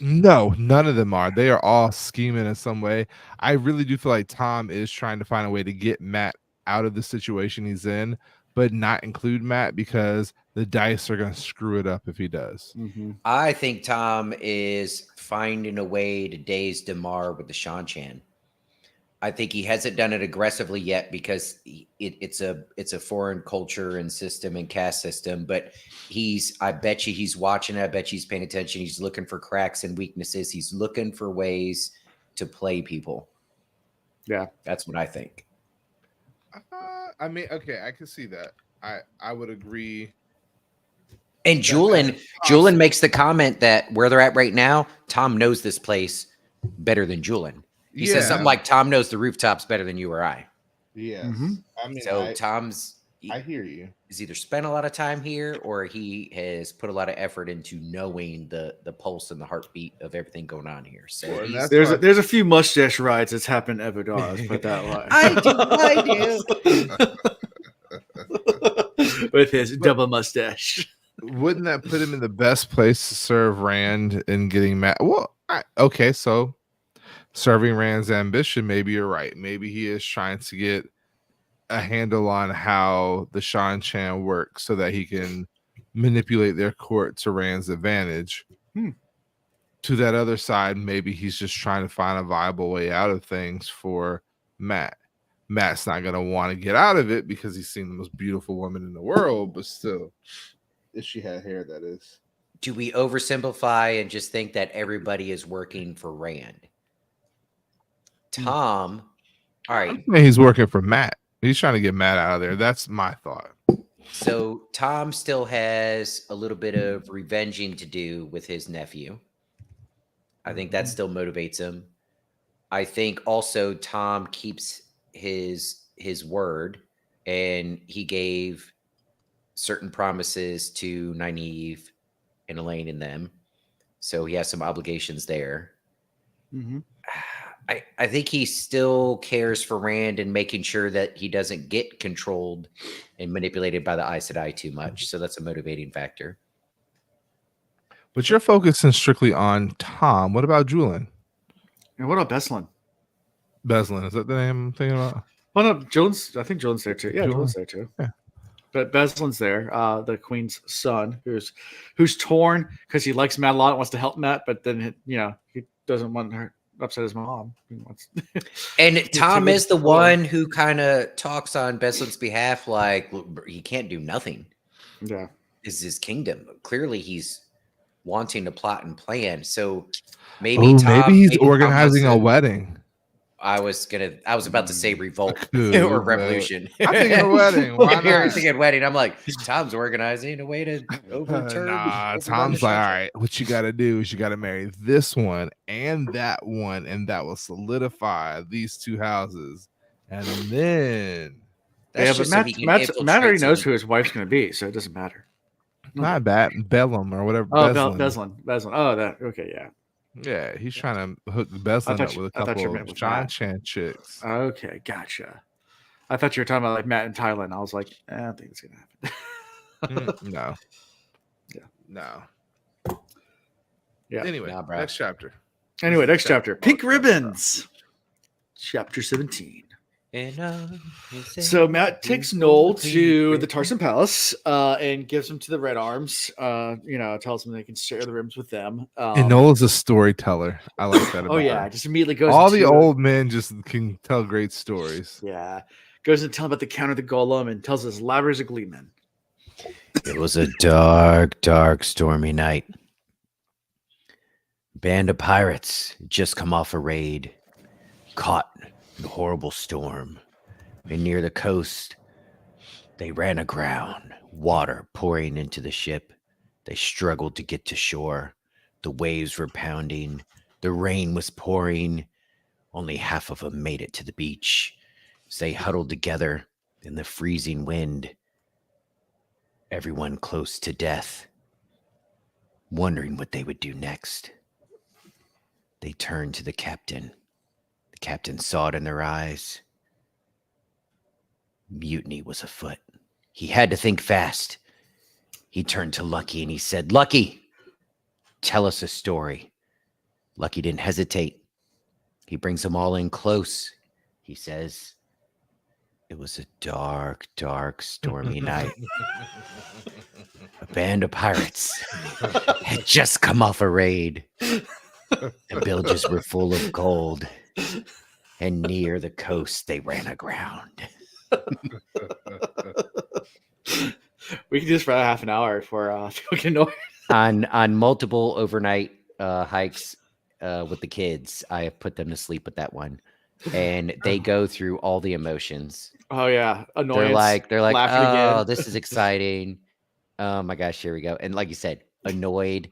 No, none of them are. They are all scheming in some way. I really do feel like Tom is trying to find a way to get Matt out of the situation he's in, but not include Matt because the dice are going to screw it up if he does. I think Tom is finding a way to daze Damar with the Shan-Chan. I think he hasn't done it aggressively yet because it's a foreign culture and system and caste system. But I bet you he's watching. I bet you he's paying attention. He's looking for cracks and weaknesses. He's looking for ways to play people. Yeah, that's what I think. I mean, okay, I can see that. I would agree. And Julian makes the comment that where they're at right now, Tom knows this place better than Julian. He says something like Tom knows the rooftops better than you or I. Yeah. I mean, so Tom's I hear you. He's either spent a lot of time here or he has put a lot of effort into knowing the pulse and the heartbeat of everything going on here. So Well, he's, there's a few mustache rides that's happened at Evodar. Let's put it that way. I do. With his double mustache. Wouldn't that put him in the best place to serve Rand in getting mad? Well, okay, so serving Rand's ambition, maybe you're right. Maybe he is trying to get a handle on how the Shan Chan works so that he can manipulate their court to Rand's advantage. To that other side, maybe he's just trying to find a viable way out of things for Mat. Matt's not going to want to get out of it because he's seen the most beautiful woman in the world, but still, if she had hair, that is. Do we oversimplify and just think that everybody is working for Rand? Tom, all right. He's working for Mat. He's trying to get Mat out of there. That's my thought. So Tom still has a little bit of revenging to do with his nephew. I think that still motivates him. I think also Tom keeps his word, and he gave certain promises to Nynaeve and Elaine and them. So he has some obligations there. I think he still cares for Rand and making sure that he doesn't get controlled and manipulated by the Aes Sedai too much. So that's a motivating factor. But you're focusing strictly on Tom. What about Julian? And what about Beslin? Beslin, is that the name I'm thinking about? Oh no, Jones. I think Jones there too. Yeah, Jones there too. Yeah. But Beslin's there, the queen's son, who's torn because he likes Matt a lot and wants to help Matt, but then he doesn't want her upset his mom. And Tom is the one who kind of talks on Beslin's behalf, like he can't do nothing. Yeah, this is his kingdom. Clearly, he's wanting to plot and plan. So maybe maybe he's organizing a wedding. I was about to say revolt or revolution. I'm thinking a wedding. Why not? You're thinking wedding. I'm like, Tom's organizing a way to overturn. Tom's like, all right, what you got to do is you got to marry this one, and that will solidify these two houses, and then. But Matt already knows who his wife's going to be, so it doesn't matter. Not bad, Bellum or whatever. Oh, Beslin. Oh, that okay, yeah. Yeah, he's trying to hook Beslin up with a couple of Shan Chan chicks. Okay, gotcha. I thought you were talking about like Matt in Thailand. I was like, I don't think it's gonna happen. No. Yeah. No. Yeah. Anyway, next chapter. Next chapter. Pink Ribbons. Chapter 17. So Matt takes Noel to the Tarson Palace and gives him to the Red Arms. Tells them they can share the rooms with them. And Noel's a storyteller. I like that. About him. Just immediately goes. All the old men just can tell great stories. Yeah, goes and tells about the Count of the Golem and tells us Laver is a gleeman. It was a dark, dark, stormy night. Band of pirates just come off a raid, caught in a horrible storm. And near the coast, they ran aground, water pouring into the ship. They struggled to get to shore. The waves were pounding. The rain was pouring. Only half of them made it to the beach. As they huddled together in the freezing wind, everyone close to death, wondering what they would do next. They turned to the captain. The captain saw it in their eyes. Mutiny was afoot. He had to think fast. He turned to Lucky and he said, Lucky, tell us a story. Lucky didn't hesitate. He brings them all in close. He says, it was a dark, dark, stormy night. A band of pirates had just come off a raid. The bilges were full of gold. And near the coast, they ran aground. We can do this for half an hour before people get annoyed. On multiple overnight hikes with the kids, I have put them to sleep with that one, and they go through all the emotions. Oh yeah, annoyance. They're like, oh, again. This is exciting. Oh my gosh, here we go. And like you said, annoyed.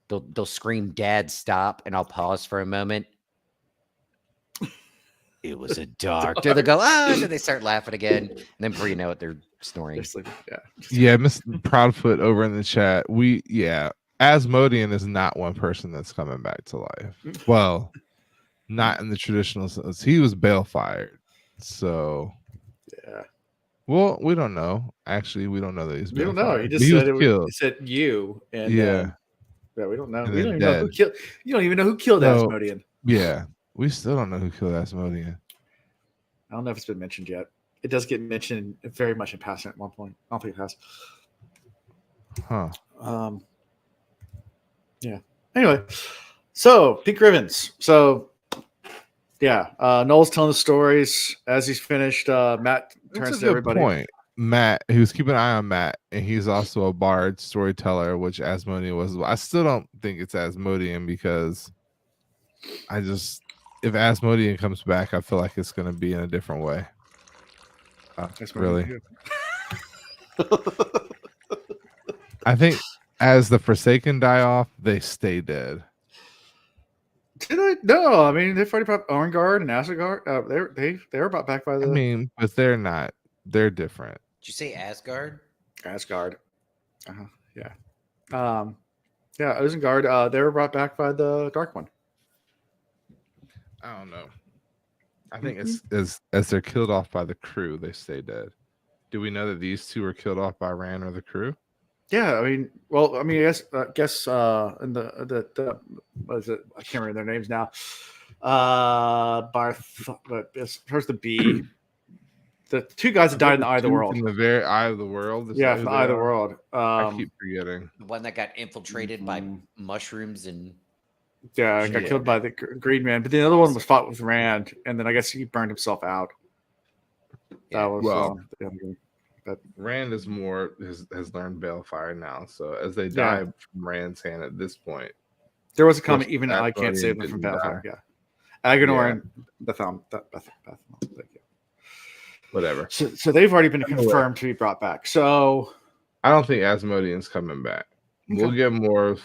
They'll scream, "Dad, stop!" And I'll pause for a moment. It was a dark. Then they go, and then they start laughing again. And then before you know it, they're snoring. Yeah, Miss Proudfoot over in the chat. Asmodean is not one person that's coming back to life. Well, not in the traditional sense. He was bail-fired. So Yeah. Well, we don't know. Actually, we don't know that he's We don't know. bail-fired. He just He was said killed. He said you. And Yeah. Yeah, we don't know. And We then don't even know who killed. You don't even know who killed No. Asmodean. Yeah. We still don't know who killed Asmodean. I don't know if it's been mentioned yet. It does get mentioned very much in passing at one point. I don't think it has. Huh. Yeah. Anyway, so pink ribbons. So yeah, Noel's telling the stories as he's finished. Matt turns to everybody. Point. Matt, he was keeping an eye on Matt, and he's also a bard storyteller, which Asmodean was. I still don't think it's Asmodean because if Asmodean comes back, I feel like it's going to be in a different way. Really. I think as the Forsaken die off, they stay dead. Did I? No, I mean they've already brought Orngard and Asgard. They were brought back by the. I mean, but they're not. They're different. Did you say Asgard? Asgard. Yeah. Yeah, Isengard. They were brought back by the Dark One. I don't know. I think as they're killed off by the crew, they stay dead. Do we know that these two were killed off by Rand or the crew? Yeah, I mean, I guess in the what is it? I can't remember their names now. But as far as the B, the two guys that died in the Eye of the World. In the very Eye of the World. Yeah, from the Eye of the World. I keep forgetting. The one that got infiltrated by mushrooms and. Yeah, got killed by the Green Man. But the other one was fought with Rand, and then I guess he burned himself out. Yeah. That was but Rand is has learned Balefire now. So as they die from Rand's hand at this point, there was a comment. Even I can't save them from Balefire. Yeah, Agenor and Bethel. Whatever. So they've already been confirmed to be brought back. So I don't think Asmodean's coming back. Okay. We'll get more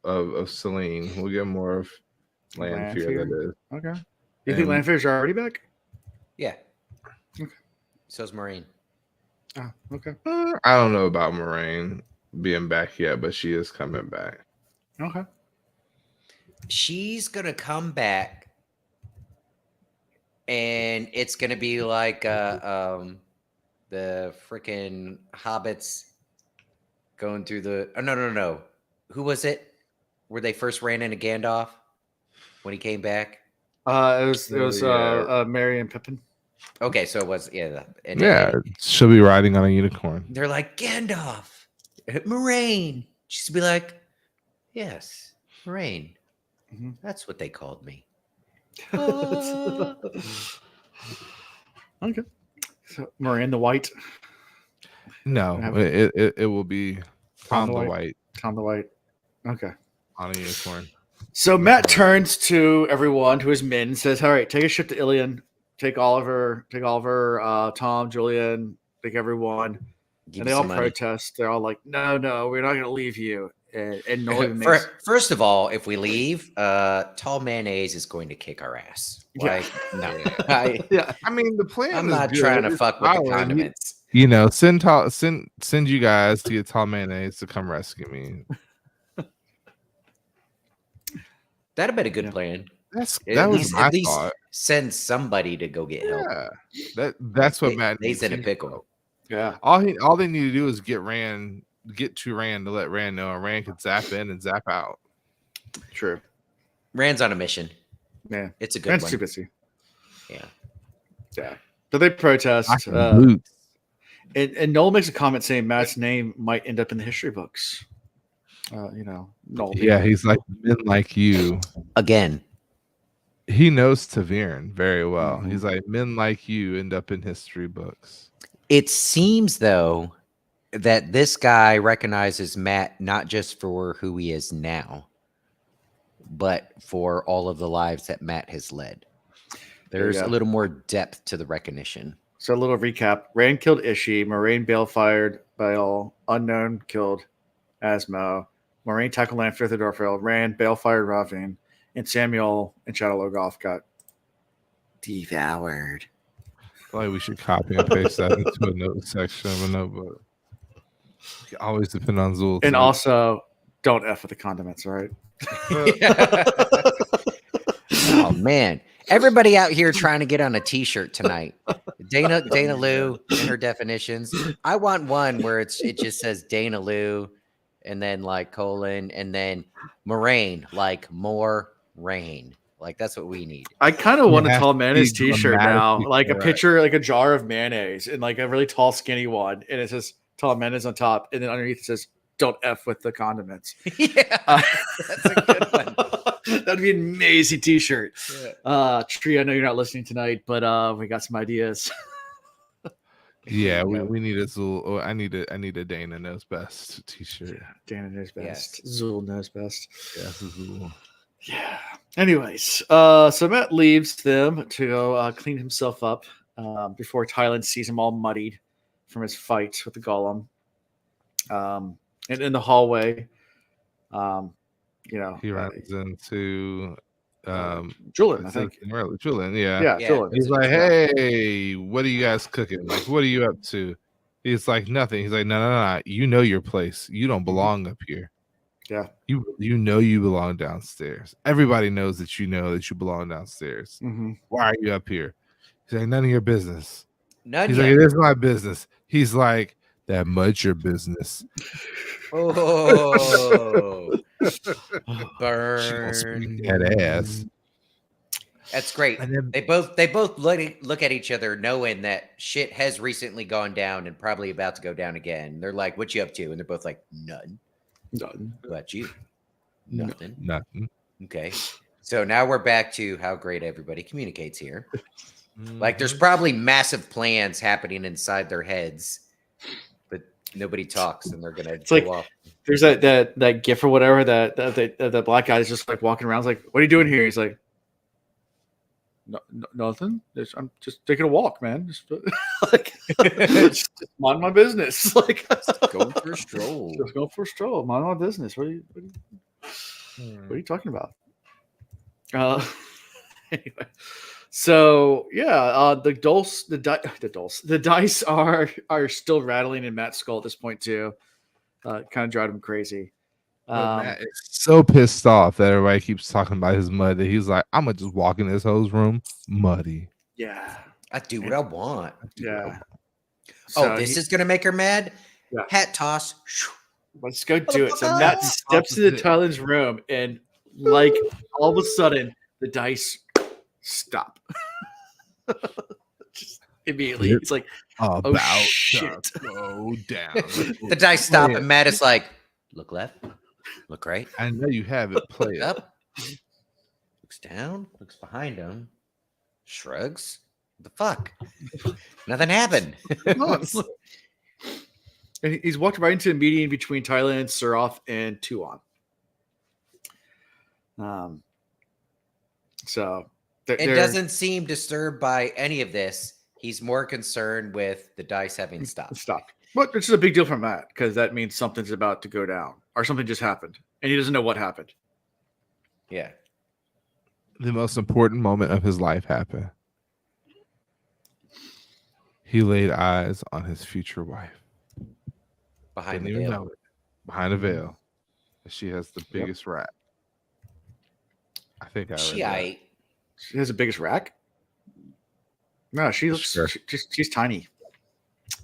of Selene. We'll get more of Lanfear. That is okay. You think Lanfear's already back? Yeah. Okay. So's Moraine. Oh, okay. I don't know about Moraine being back yet, but she is coming back. Okay. She's gonna come back, and it's gonna be like the freaking hobbits going through the. Oh no! Who was it? Where they first ran into Gandalf when he came back? It was Merry and Pippin. Okay, so it was she'll be riding on a unicorn. They're like Gandalf, Moraine. She'll be like, yes, Moraine. Mm-hmm. That's what they called me. Okay. So Moraine the White. No, it will be Tom the White. Tom the White. Okay. On a unicorn. So Matt turns to everyone, to his men, and says, "All right, take a ship to Ilion. Take Oliver, Tom, Julian, take everyone." And they all protest. They're all like, "No, we're not going to leave you." And Nolan first of all, if we leave, Tall Mayonnaise is going to kick our ass. Like, no. I mean, the plan. I'm not trying to fuck with the condiments. Send you guys to get Tall Mayonnaise to come rescue me. That'd have been a good plan. That was my thought. Send somebody to go get help. Yeah, that's what Matt needs. He's in a pickle. Yeah. All they need to do is get to Rand to let Rand know, and Rand can zap in and zap out. True. Rand's on a mission. Yeah, it's a good Rand's one. Too busy. Yeah. So they protest. And Noel makes a comment saying Matt's name might end up in the history books. Noel. Yeah, he's like men like you again. He knows Tavern very well. Mm-hmm. He's like, men like you end up in history books. It seems, though, that this guy recognizes Matt not just for who he is now, but for all of the lives that Matt has led. There's a little more depth to the recognition. So a little recap. Rand killed Ishi. Moraine bail-fired Bael. Unknown killed Asmo. Moraine tackled Lanfear the Dorfell. Rand bail-fired Ravine. And Samuel and Shadow Logoth got Devoured. Probably we should copy and paste that into a note section of a notebook. You always depend on Zool. And also, don't F with the condiments, all right? Oh man, everybody out here trying to get on a T-shirt tonight. Dana Lou and her definitions. I want one where it just says Dana Lou, and then like colon, and then Moraine, like more rain. Like that's what we need. I kind of want a has tall to mayonnaise be T-shirt now, grammatically like a correct. picture, like a jar of mayonnaise, and like a really tall, skinny one, and it says tall mayonnaise on top, and then underneath it says "Don't F with the condiments." Yeah, that's a good one. That'd be an amazing T-shirt. Yeah. Tree, I know you're not listening tonight, but we got some ideas. Yeah, we need a Zool. Oh, I need a Dana Knows Best T-shirt. Dana knows best. Yes. Zool knows best. Yeah, Zool. Yeah. Anyways, so Matt leaves them to go clean himself up before Tylan sees him all muddied from his fight with the golem. And in the hallway, He runs into Julian, I think. Julian, yeah. Yeah, Yeah. Julian. He's like, "Hey, what are you guys cooking? Like, what are you up to?" He's like, "Nothing." He's like, No. You know your place. You don't belong up here. Yeah. You know you belong downstairs. Everybody knows that you know that you belong downstairs. Mm-hmm. Why are you up here?" He's like, "None of your business." None He's yet. like, "It is my business." He's like, "That much your business." Oh, She'll speak burn. that ass. That's great. And then They both look at each other, knowing that shit has recently gone down and probably about to go down again. They're like, "What you up to?" And they're both like, "None." Done. What about you? Nothing. nothing. Okay. So now we're back to how great everybody communicates here. Like there's probably massive plans happening inside their heads, but nobody talks, and they're gonna go like- off. There's that gif or whatever that black guy is just like walking around. He's like, "What are you doing here?" He's like, "Nothing. I'm just taking a walk, man. Just like just mind my business. Like Going for a stroll. Just go for a stroll. Mind my business. What are you talking about?" Anyway, so yeah, the dice are still rattling in Matt's skull at this point too. Kind of drive him crazy. Matt is so pissed off that everybody keeps talking about his mud that he's like, "I'm gonna just walk in this hoe's room muddy." Yeah, I do what I want. yeah. Oh, So this is gonna make her mad. Yeah. Hat toss. let's go do it. So Matt steps into Tylen's room, and like all of a sudden, the dice stop. Just immediately, it's like, About shit. to go down. The dice stop, and Matt is like, "Look left, look right, I know you have it. Play it. up, looks down, looks behind him, shrugs. What the fuck? Nothing happened." And he's walked right into a meeting between Tylen, Suroth, and Tuon. So It doesn't seem disturbed by any of this. He's more concerned with the dice having stopped. stop. But this is a big deal for Matt because that means something's about to go down or something just happened, and he doesn't know what happened. Yeah. The most important moment of his life happened. He laid eyes on his future wife. Behind Didn't the even veil. know it. Behind a veil. She has the biggest rat. I think I read She that. aight. She has the biggest rack. No, she looks. Sure. She's tiny,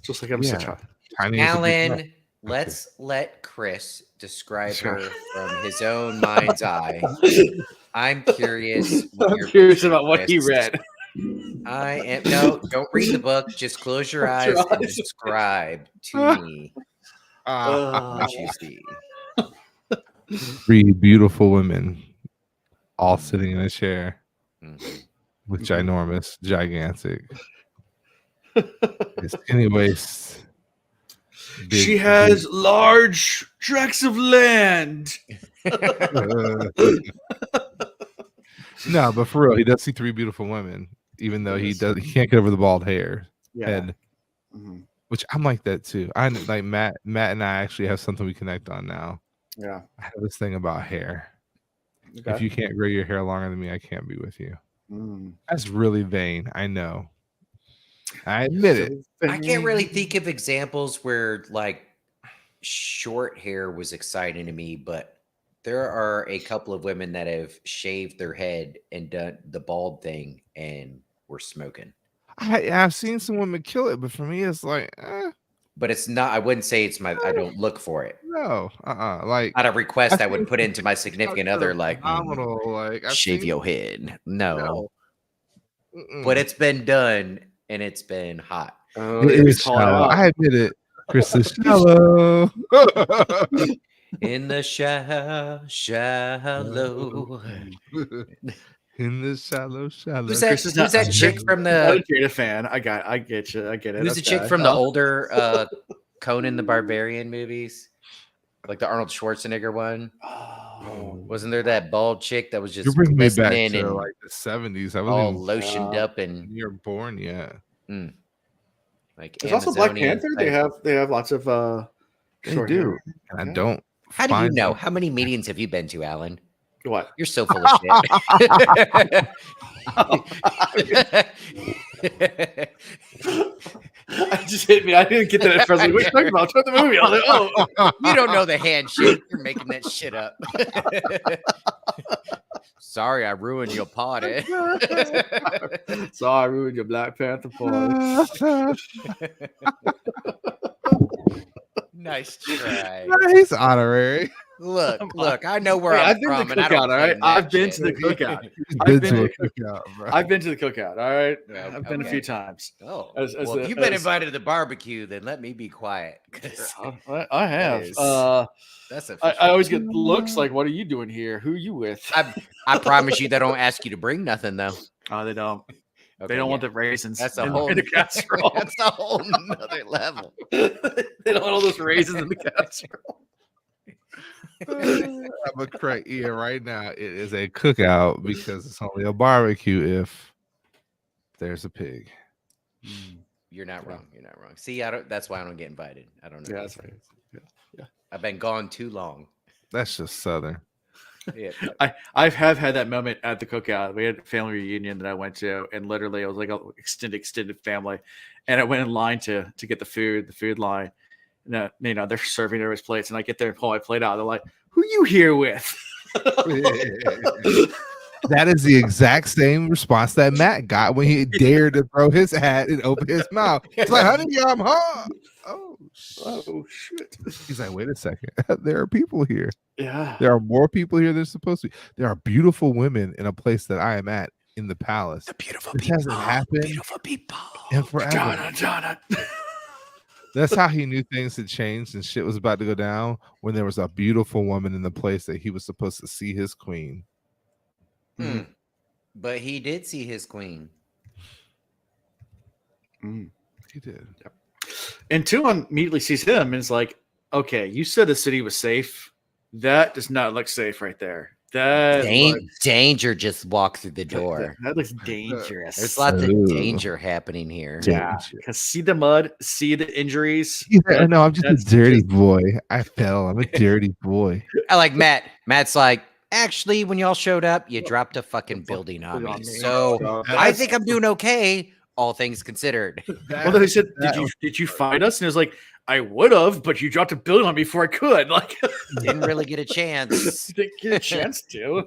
just like I'm such a. Tiny as a big rat. Alan, let's let Chris describe her from his own mind's eye. I'm curious. I'm your curious picture, about what he Chris. read. I am don't read the book. Just close your Close your eyes and eyes. describe to me Ah, what you see. 3 beautiful women all sitting in a chair Mhm. with ginormous, gigantic, skinny waist. She has large tracts of land. No, but for real, he does see 3 beautiful women, even though he can't get over the bald hair head, Mhm. which I'm like that too. I like Matt and I actually have something we connect on now. Yeah. I have this thing about hair. Okay. If you can't grow your hair longer than me, I can't be with you. That's really vain. I know. I admit it. I can't really think of examples where like short hair was exciting to me, but there are a couple of women that have shaved their head and done the bald thing and were smoking. I've seen some women kill it, but for me, it's like, But it's not. I wouldn't say it's my. I don't look for it. no, like Not a request I would think put into my significant that's other. Like phenomenal. Like I've shave seen- your head. No, Mm-mm. but it's been done and it's been hot. Oh, It it is was called shallow. out. I admit it. Chris is shallow. In the shallow. In the shallow. Who's that? Chris is Who's not- that chick from Not a the? Jada fan. I get you. I get it. Who's the chick Okay. from the older Conan the Barbarian movies? Like the Arnold Schwarzenegger one. Oh, Wasn't there that bald chick that was just You're bringing me back listening to and like the 70s. I all wasn't lotioned up and you're born yet. like there's also Black Amazonian Panther. type. They have lots of They short do. hair. And I Okay. don't. How do you find know? them. How many meetings have you been to, Alan? What? You're so full of shit. It just hit me. I didn't get that at first. Like, what are you talking about? Turn the movie. I was like, oh. You don't know the handshake. You're making that shit up. Sorry, I ruined your party. Sorry, I ruined your Black Panther party. Nice try. He's honorary. Look, I know where Hey, I'm I've been from, to and I cookout, don't all claim right? that I've been shit. to the cookout. He's I've been been to to a cookout, bro. I've been to the cookout, all right? Yeah, I've been a okay. few times. Oh, As well, a- if you've been as- invited to the barbecue, then let me be quiet. 'Cause I have. is- that's a. I always get looks like, what are you doing here? Who are you with? I promise you, they don't ask you to bring nothing though. Oh, they don't. Okay, They don't want yeah. the raisins. That's a in whole the casserole. That's a whole nother level. They don't want all those raisins in the casserole. I'm gonna correct Ian right now. It is a cookout because it's only a barbecue if there's a pig. You're not wrong. You're not wrong. See, I don't. That's why I don't get invited. I don't know. Yeah, that's right. I've been gone too long. That's just Southern. Yeah. I have had that moment at the cookout. We had a family reunion that I went to, and literally it was like a extended family, and I went in line to get the food line. And, they're serving everybody's plates, and I get there and pull my plate out. They're like, "Who you here with?" That is the exact same response that Matt got when he dared to throw his hat and open his mouth. It's like, honey, I'm hot. Oh, Oh shit! he's like, wait a second. There are people here. Yeah. There are more people here than supposed to be. There are beautiful women in a place that I am at in the palace. Beautiful This hasn't happened Beautiful people. in forever. Jonna. That's how he knew things had changed and shit was about to go down when there was a beautiful woman in the place that he was supposed to see his queen. But he did see his queen. He did. And Tuon immediately sees him and is like, "Okay, you said the city was safe. That does not look safe right there. That looks, Danger just walked through the door. that looks dangerous. There's lots of Ooh. danger happening here. Yeah, because see the mud, see the injuries. He's like, no, I'm just That's a dirty just- boy. I fell. I'm a dirty boy. I like Matt. Matt's like, actually, when y'all showed up, you dropped a fucking building on me. So I think I'm doing okay, all things considered. Well, then he said, "Did you find us?" And it was like, "I would have, but you dropped a building on me before I could." Like, Didn't really get a chance. didn't get a chance to.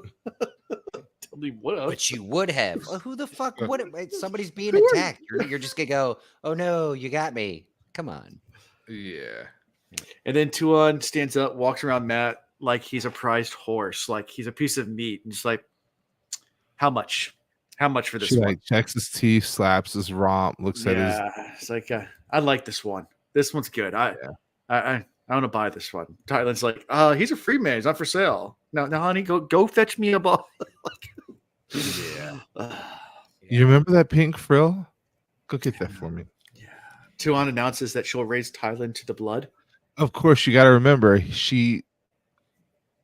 Totally would have. But you would have. Well, who the fuck would have? Somebody's being Sure. attacked. You're just gonna go, oh no, you got me. Come on. Yeah. And then Tuon stands up, walks around Matt like he's a prized horse, like he's a piece of meat, and just like, "How much? How much for this She one?" like checks his teeth, slaps his romp, looks at his. Yeah, it's like I like this one. This one's good. I want to buy this one. Tylen's like, he's a free man. He's not for sale. No, honey, go fetch me a ball. Yeah. You remember that pink frill? Go get that for me. Tuon announces that she'll raise Tylen to the blood. Of course, you got to remember she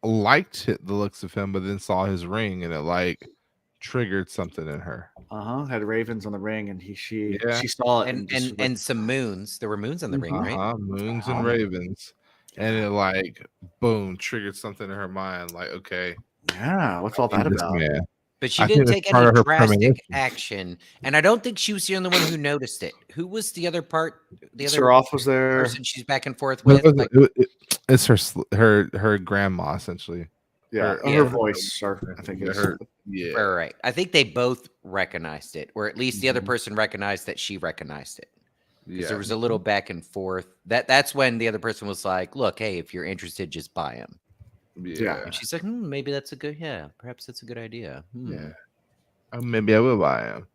liked the looks of him, but then saw his ring, and it like triggered something in her. Had ravens on the ring, and she Yeah. saw it, And just was like, and some moons. There were moons on the ring, right? Moons and ravens, and it like boom triggered something in her mind. Like, okay, yeah, what's all that this about? man. But she I think didn't that's take part any of her drastic premonition. action. And I don't think she was the only one who noticed it. Who was the other part? The other Seraph was there. person she's back and forth But with? Like, it's her grandma essentially. Yeah, Yeah. her voice, or I think it's her. Yeah, right. I think they both recognized it, or at least the other Mhm. person recognized that she recognized it. Because yeah. there was a little back and forth. That's when the other person was like, "Look, hey, if you're interested, just buy him." Yeah. And she's like, maybe that's a good, perhaps that's a good idea. Yeah. Maybe I will buy him.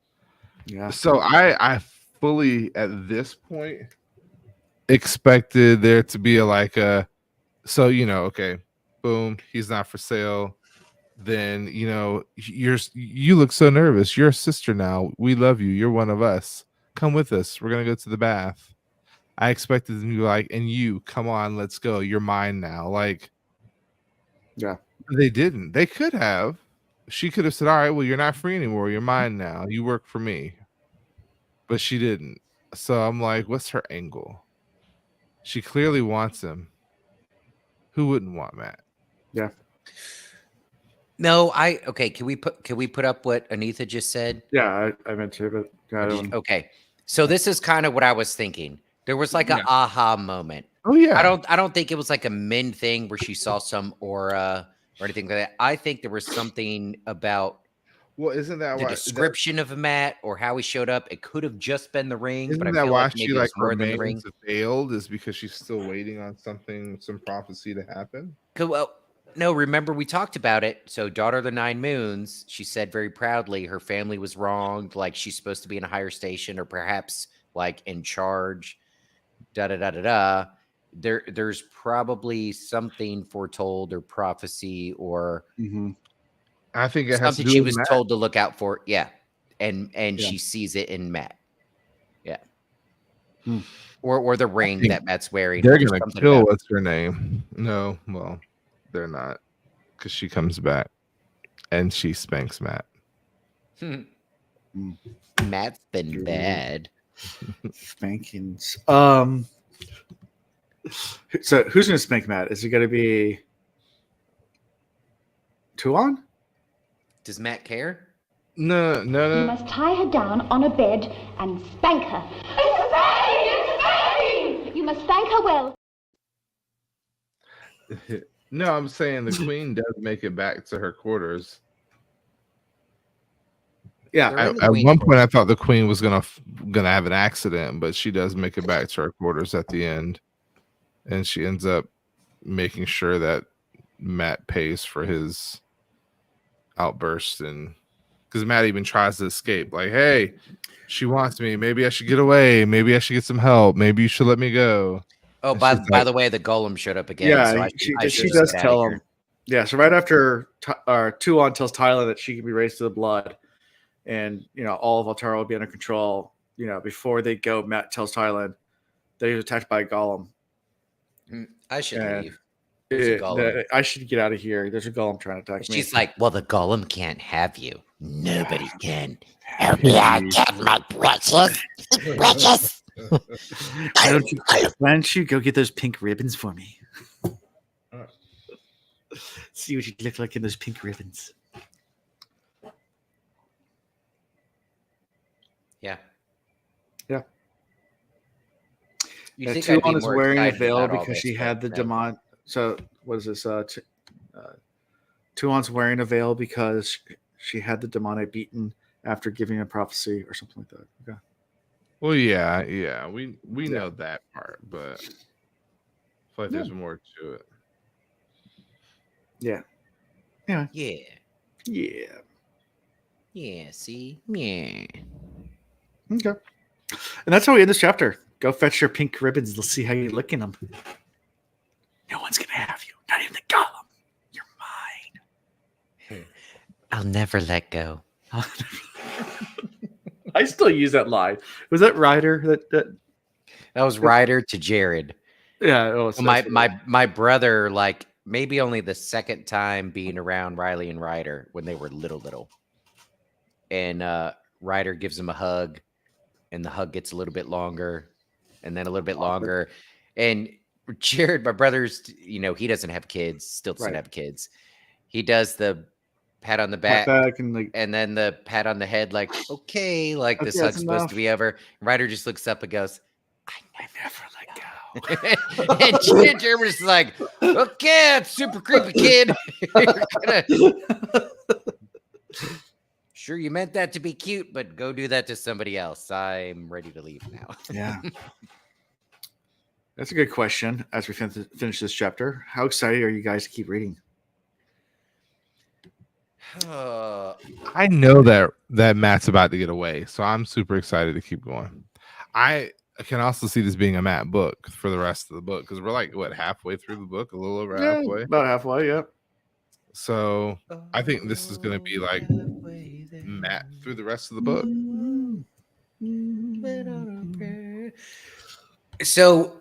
Yeah. So I fully at this point expected there to be okay, boom, he's not for sale. Then you look so nervous. You're a sister now. We love you. You're one of us. Come with us. We're gonna go to the bath. I expected them to be like, and you come on, let's go. You're mine now. Like, Yeah. they didn't. They could have. She could have said, all right, well, you're not free anymore. You're mine now. You work for me. But she didn't. So I'm like, what's her angle? She clearly wants him. Who wouldn't want Matt? Yeah. No, okay. Can we put up what Anitha just said? Yeah, I meant to, but I don't. Okay. So this is kind of what I was thinking. There was like an aha moment. Oh yeah. I don't think it was like a Min thing where she saw some aura or anything like that. I think there was something about Well, isn't that the why description of Matt or how he showed up. It could have just been the ring, but I isn't that feel why like she maybe it was more than the ring. remains veiled? Is because she's still waiting on some prophecy to happen? Well, no, remember we talked about it. So, daughter of the 9 moons, she said very proudly her family was wronged. Like she's supposed to be in a higher station or perhaps like in charge. Da da da da da. There's probably something foretold or prophecy or I think it has to something do she with was Matt. told to look out for. Yeah, and Yeah. she sees it in Matt. Yeah, Hmm. or the ring that Matt's wearing. They're There's gonna something kill about- what's her name. No, well, they're not, because she comes back and she spanks Matt. Matt's been bad. Spankings. So who's gonna spank Matt? Is it gonna be Tuon? Does Matt care? No. You must tie her down on a bed and spank her. It's spanking! You must spank her well. No, I'm saying the queen does make it back to her quarters. Yeah. They're in the At queen's one point, I thought the queen was gonna have an accident, but she does make it back to her quarters at the end, and she ends up making sure that Matt pays for his outburst, and because Matt even tries to escape, like, "Hey, she wants me. Maybe I should get away. Maybe I should get some help. Maybe you should let me go." Oh, And by she's like, the way, the golem showed up again. Yeah, so she does tell him. Yeah, so right after Tuon tells Tyler that she can be raised to the blood, and all of Altara will be under control. Before they go, Matt tells Tyler that he was attacked by a golem. I should And leave. There's a golem. I should get out of here. There's a golem trying to attack me. She's like, well, the golem can't have you. Nobody can. Only I can, my precious. Precious. Why don't you go get those pink ribbons for me? See what you look like in those pink ribbons. Yeah. Yeah. You think I'd be Tuon is more wearing a excited veil about all because this, she had the but no. demon. So what is this? Tuon's wearing a veil because she had the demonic beaten after giving a prophecy or something like that. Okay. Well, yeah, we know that part, but I feel like there's more to it. Yeah. Yeah. Yeah. Yeah. See? Yeah. Okay. And that's how we end this chapter. Go fetch your pink ribbons. Let's see how you look in them. No one's gonna have you. Not even the golem. You're mine. I'll never let go. I still use that line. Was that Ryder? That was Ryder to Jared. yeah. Well, my brother, like maybe only the second time being around Riley and Ryder when they were little. And Ryder gives him a hug, and the hug gets a little bit longer, and then a little bit longer. And Jared, my brother's, he doesn't have kids, still doesn't have kids. He does the pat on the back, and like, and then the pat on the head, like, okay, like this Okay, hug's that's supposed enough. to be over. Ryder just looks up and goes, I never let go. and Jeremy's like, okay, it's super creepy, kid. Sure, you meant that to be cute, but go do that to somebody else. I'm ready to leave now. Yeah. That's a good question as we finish this chapter. How excited are you guys to keep reading? I know that Matt's about to get away, so I'm super excited to keep going. I can also see this being a Matt book for the rest of the book because we're like halfway through the book, a little over halfway. About halfway, yep. So I think this is going to be like Matt through the rest of the book. So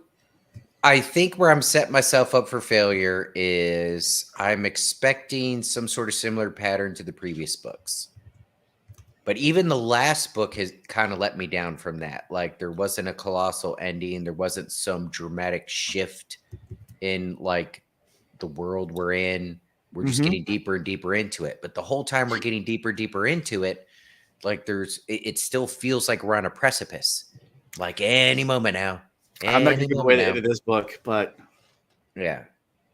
I think where I'm setting myself up for failure is I'm expecting some sort of similar pattern to the previous books. But even the last book has kind of let me down from that. Like there wasn't a colossal ending. There wasn't some dramatic shift in like the world we're in. We're just getting deeper and deeper into it. But the whole time we're getting deeper, deeper into it, like it still feels like we're on a precipice. Like any moment now. I'm not going to give away the end of this book, but yeah.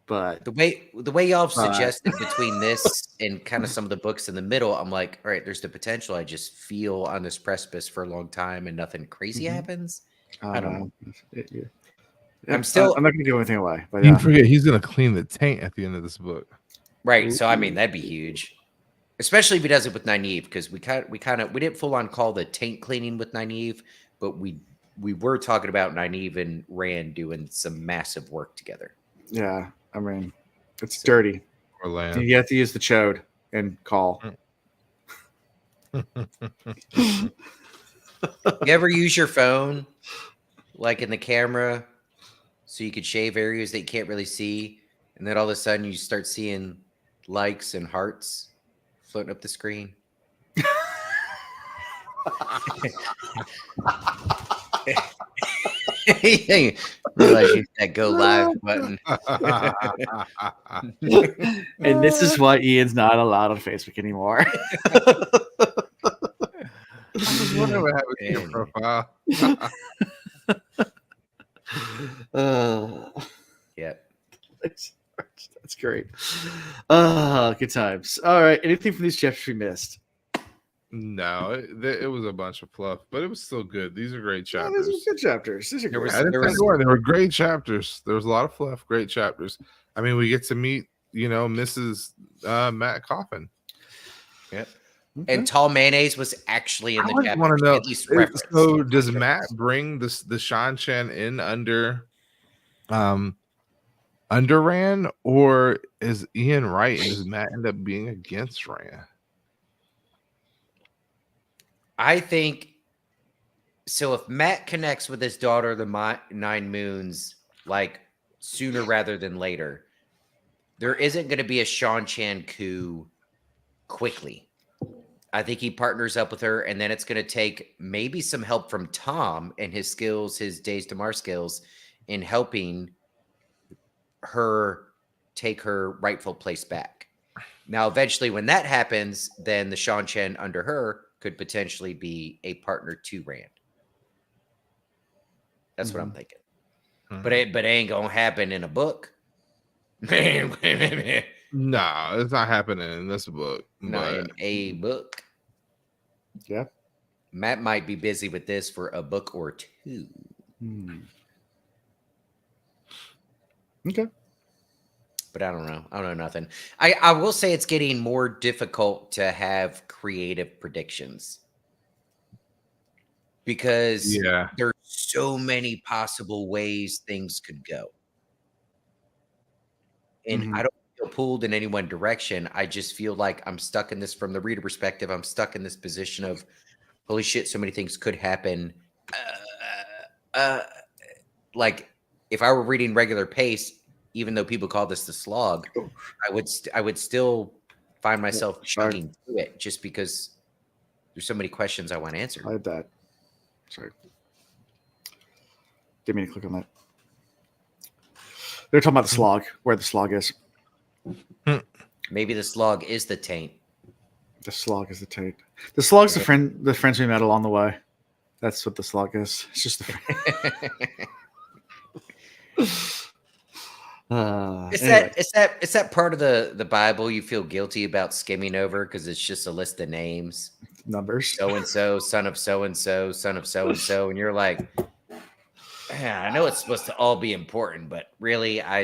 But the way y'all have suggested between this and kind of some of the books in the middle, I'm like, all right, there's the potential. I just feel on this precipice for a long time and nothing crazy happens. I don't know. I'm not going to give anything away. But you forget he's going to clean the taint at the end of this book. Right. So I mean, that'd be huge, especially if he does it with Nynaeve, because we didn't full on call the taint cleaning with Nynaeve, but we were talking about Nynaeve and Rand doing some massive work together. Yeah, I mean, it's dirty. Orlando. You have to use the chode and call. You ever use your phone, like in the camera, so you could shave areas that you can't really see, and then all of a sudden you start seeing likes and hearts floating up the screen? Realize you hit that go live button. And this is why Ian's not allowed on Facebook anymore. I was wondering what happened to your profile. Yep. That's great. Good times. All right. Anything from these chapters we missed? No, it was a bunch of fluff, but it was still good. These are great Yeah, chapters. these are good chapters. These are great. They were great chapters. There was a lot of fluff, great chapters. I mean, we get to meet, Mrs. Matt Coffin. Yep. Okay. And Tall Mayonnaise was actually in the chapter. I want to know. At least So does Matt bring the Shan Chen in under Rand, or is Ian right and does Matt end up being against Rand? I think so. If Matt connects with his daughter, the Nine Moons, like sooner rather than later, there isn't going to be a Shan Chen coup quickly. I think he partners up with her, and then it's going to take maybe some help from Tom and his skills, his Days to Mar skills, in helping her take her rightful place back. Now, eventually, when that happens, then the Shan Chen under her could potentially be a partner to Rand. That's what I'm thinking. But it ain't gonna happen in a book. No, it's not happening in this book. Not in a book. Yeah. Matt might be busy with this for a book or two. Okay. But I don't know. I don't know nothing. I will say it's getting more difficult to have creative predictions. Because there's so many possible ways things could go. And I don't feel pulled in any one direction. I just feel like I'm stuck in this from the reader perspective. I'm stuck in this position of, holy shit, so many things could happen. Like if I were reading regular pace, even though people call this the slog, I would still find myself chugging through it just because there's so many questions I want answered. I had that. Sorry. Didn't mean to click on that. They're talking about the slog, where the slog is. Maybe the slog is the taint. The slog is the tape. The slog's the friends we met along the way. That's what the slog is. It's just the Is that part of the Bible you feel guilty about skimming over because it's just a list of names, numbers. So and so, son of so and so, son of so and so, and you're like, yeah, I know it's supposed to all be important, but really, I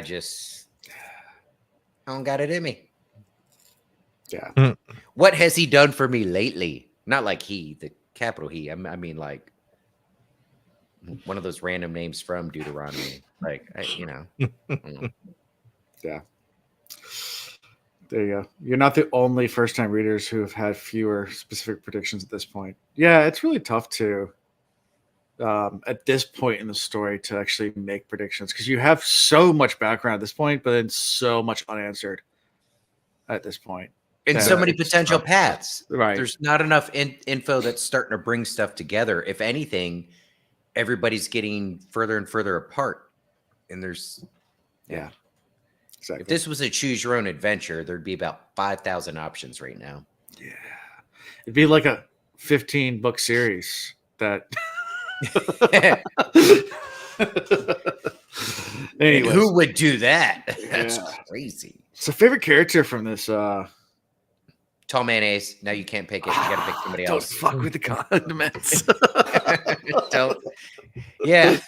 don't got it in me. Yeah. What has he done for me lately? Not like he, the capital He. I mean, like one of those random names from Deuteronomy. Like, Yeah. There you go. You're not the only first-time readers who have had fewer specific predictions at this point. Yeah, it's really tough to, at this point in the story, to actually make predictions because you have so much background at this point, but then so much unanswered at this point. And so many potential paths. Right. There's not enough info that's starting to bring stuff together. If anything, everybody's getting further and further apart. And there's, yeah. Exactly. If this was a choose your own adventure, there'd be about 5,000 options right now. Yeah. It'd be like a 15-book series that. Anyway, who would do that? That's crazy. So, favorite character from this? Tall mayonnaise. Now you can't pick it. You got to pick somebody else. Don't fuck with the condiments. Don't. Yeah.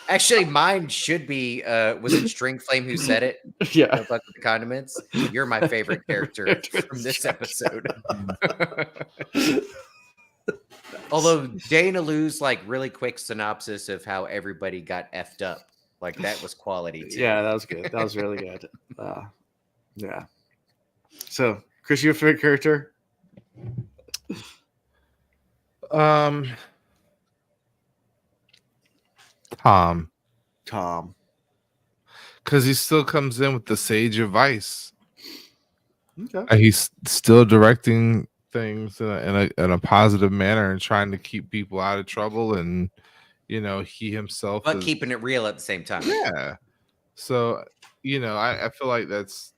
Actually, mine should be, was it String Flame who said it? Yeah. Don't fuck with the condiments. You're my favorite character from this episode. Although Dana Lou's like really quick synopsis of how everybody got effed up. Like that was quality too. Yeah, that was good. That was really good. Yeah. So, Chris, your favorite character? Tom. Because he still comes in with the sage advice. Okay. And he's still directing things in a positive manner and trying to keep people out of trouble, and he himself but keeping it real at the same time. Yeah. So I feel like that's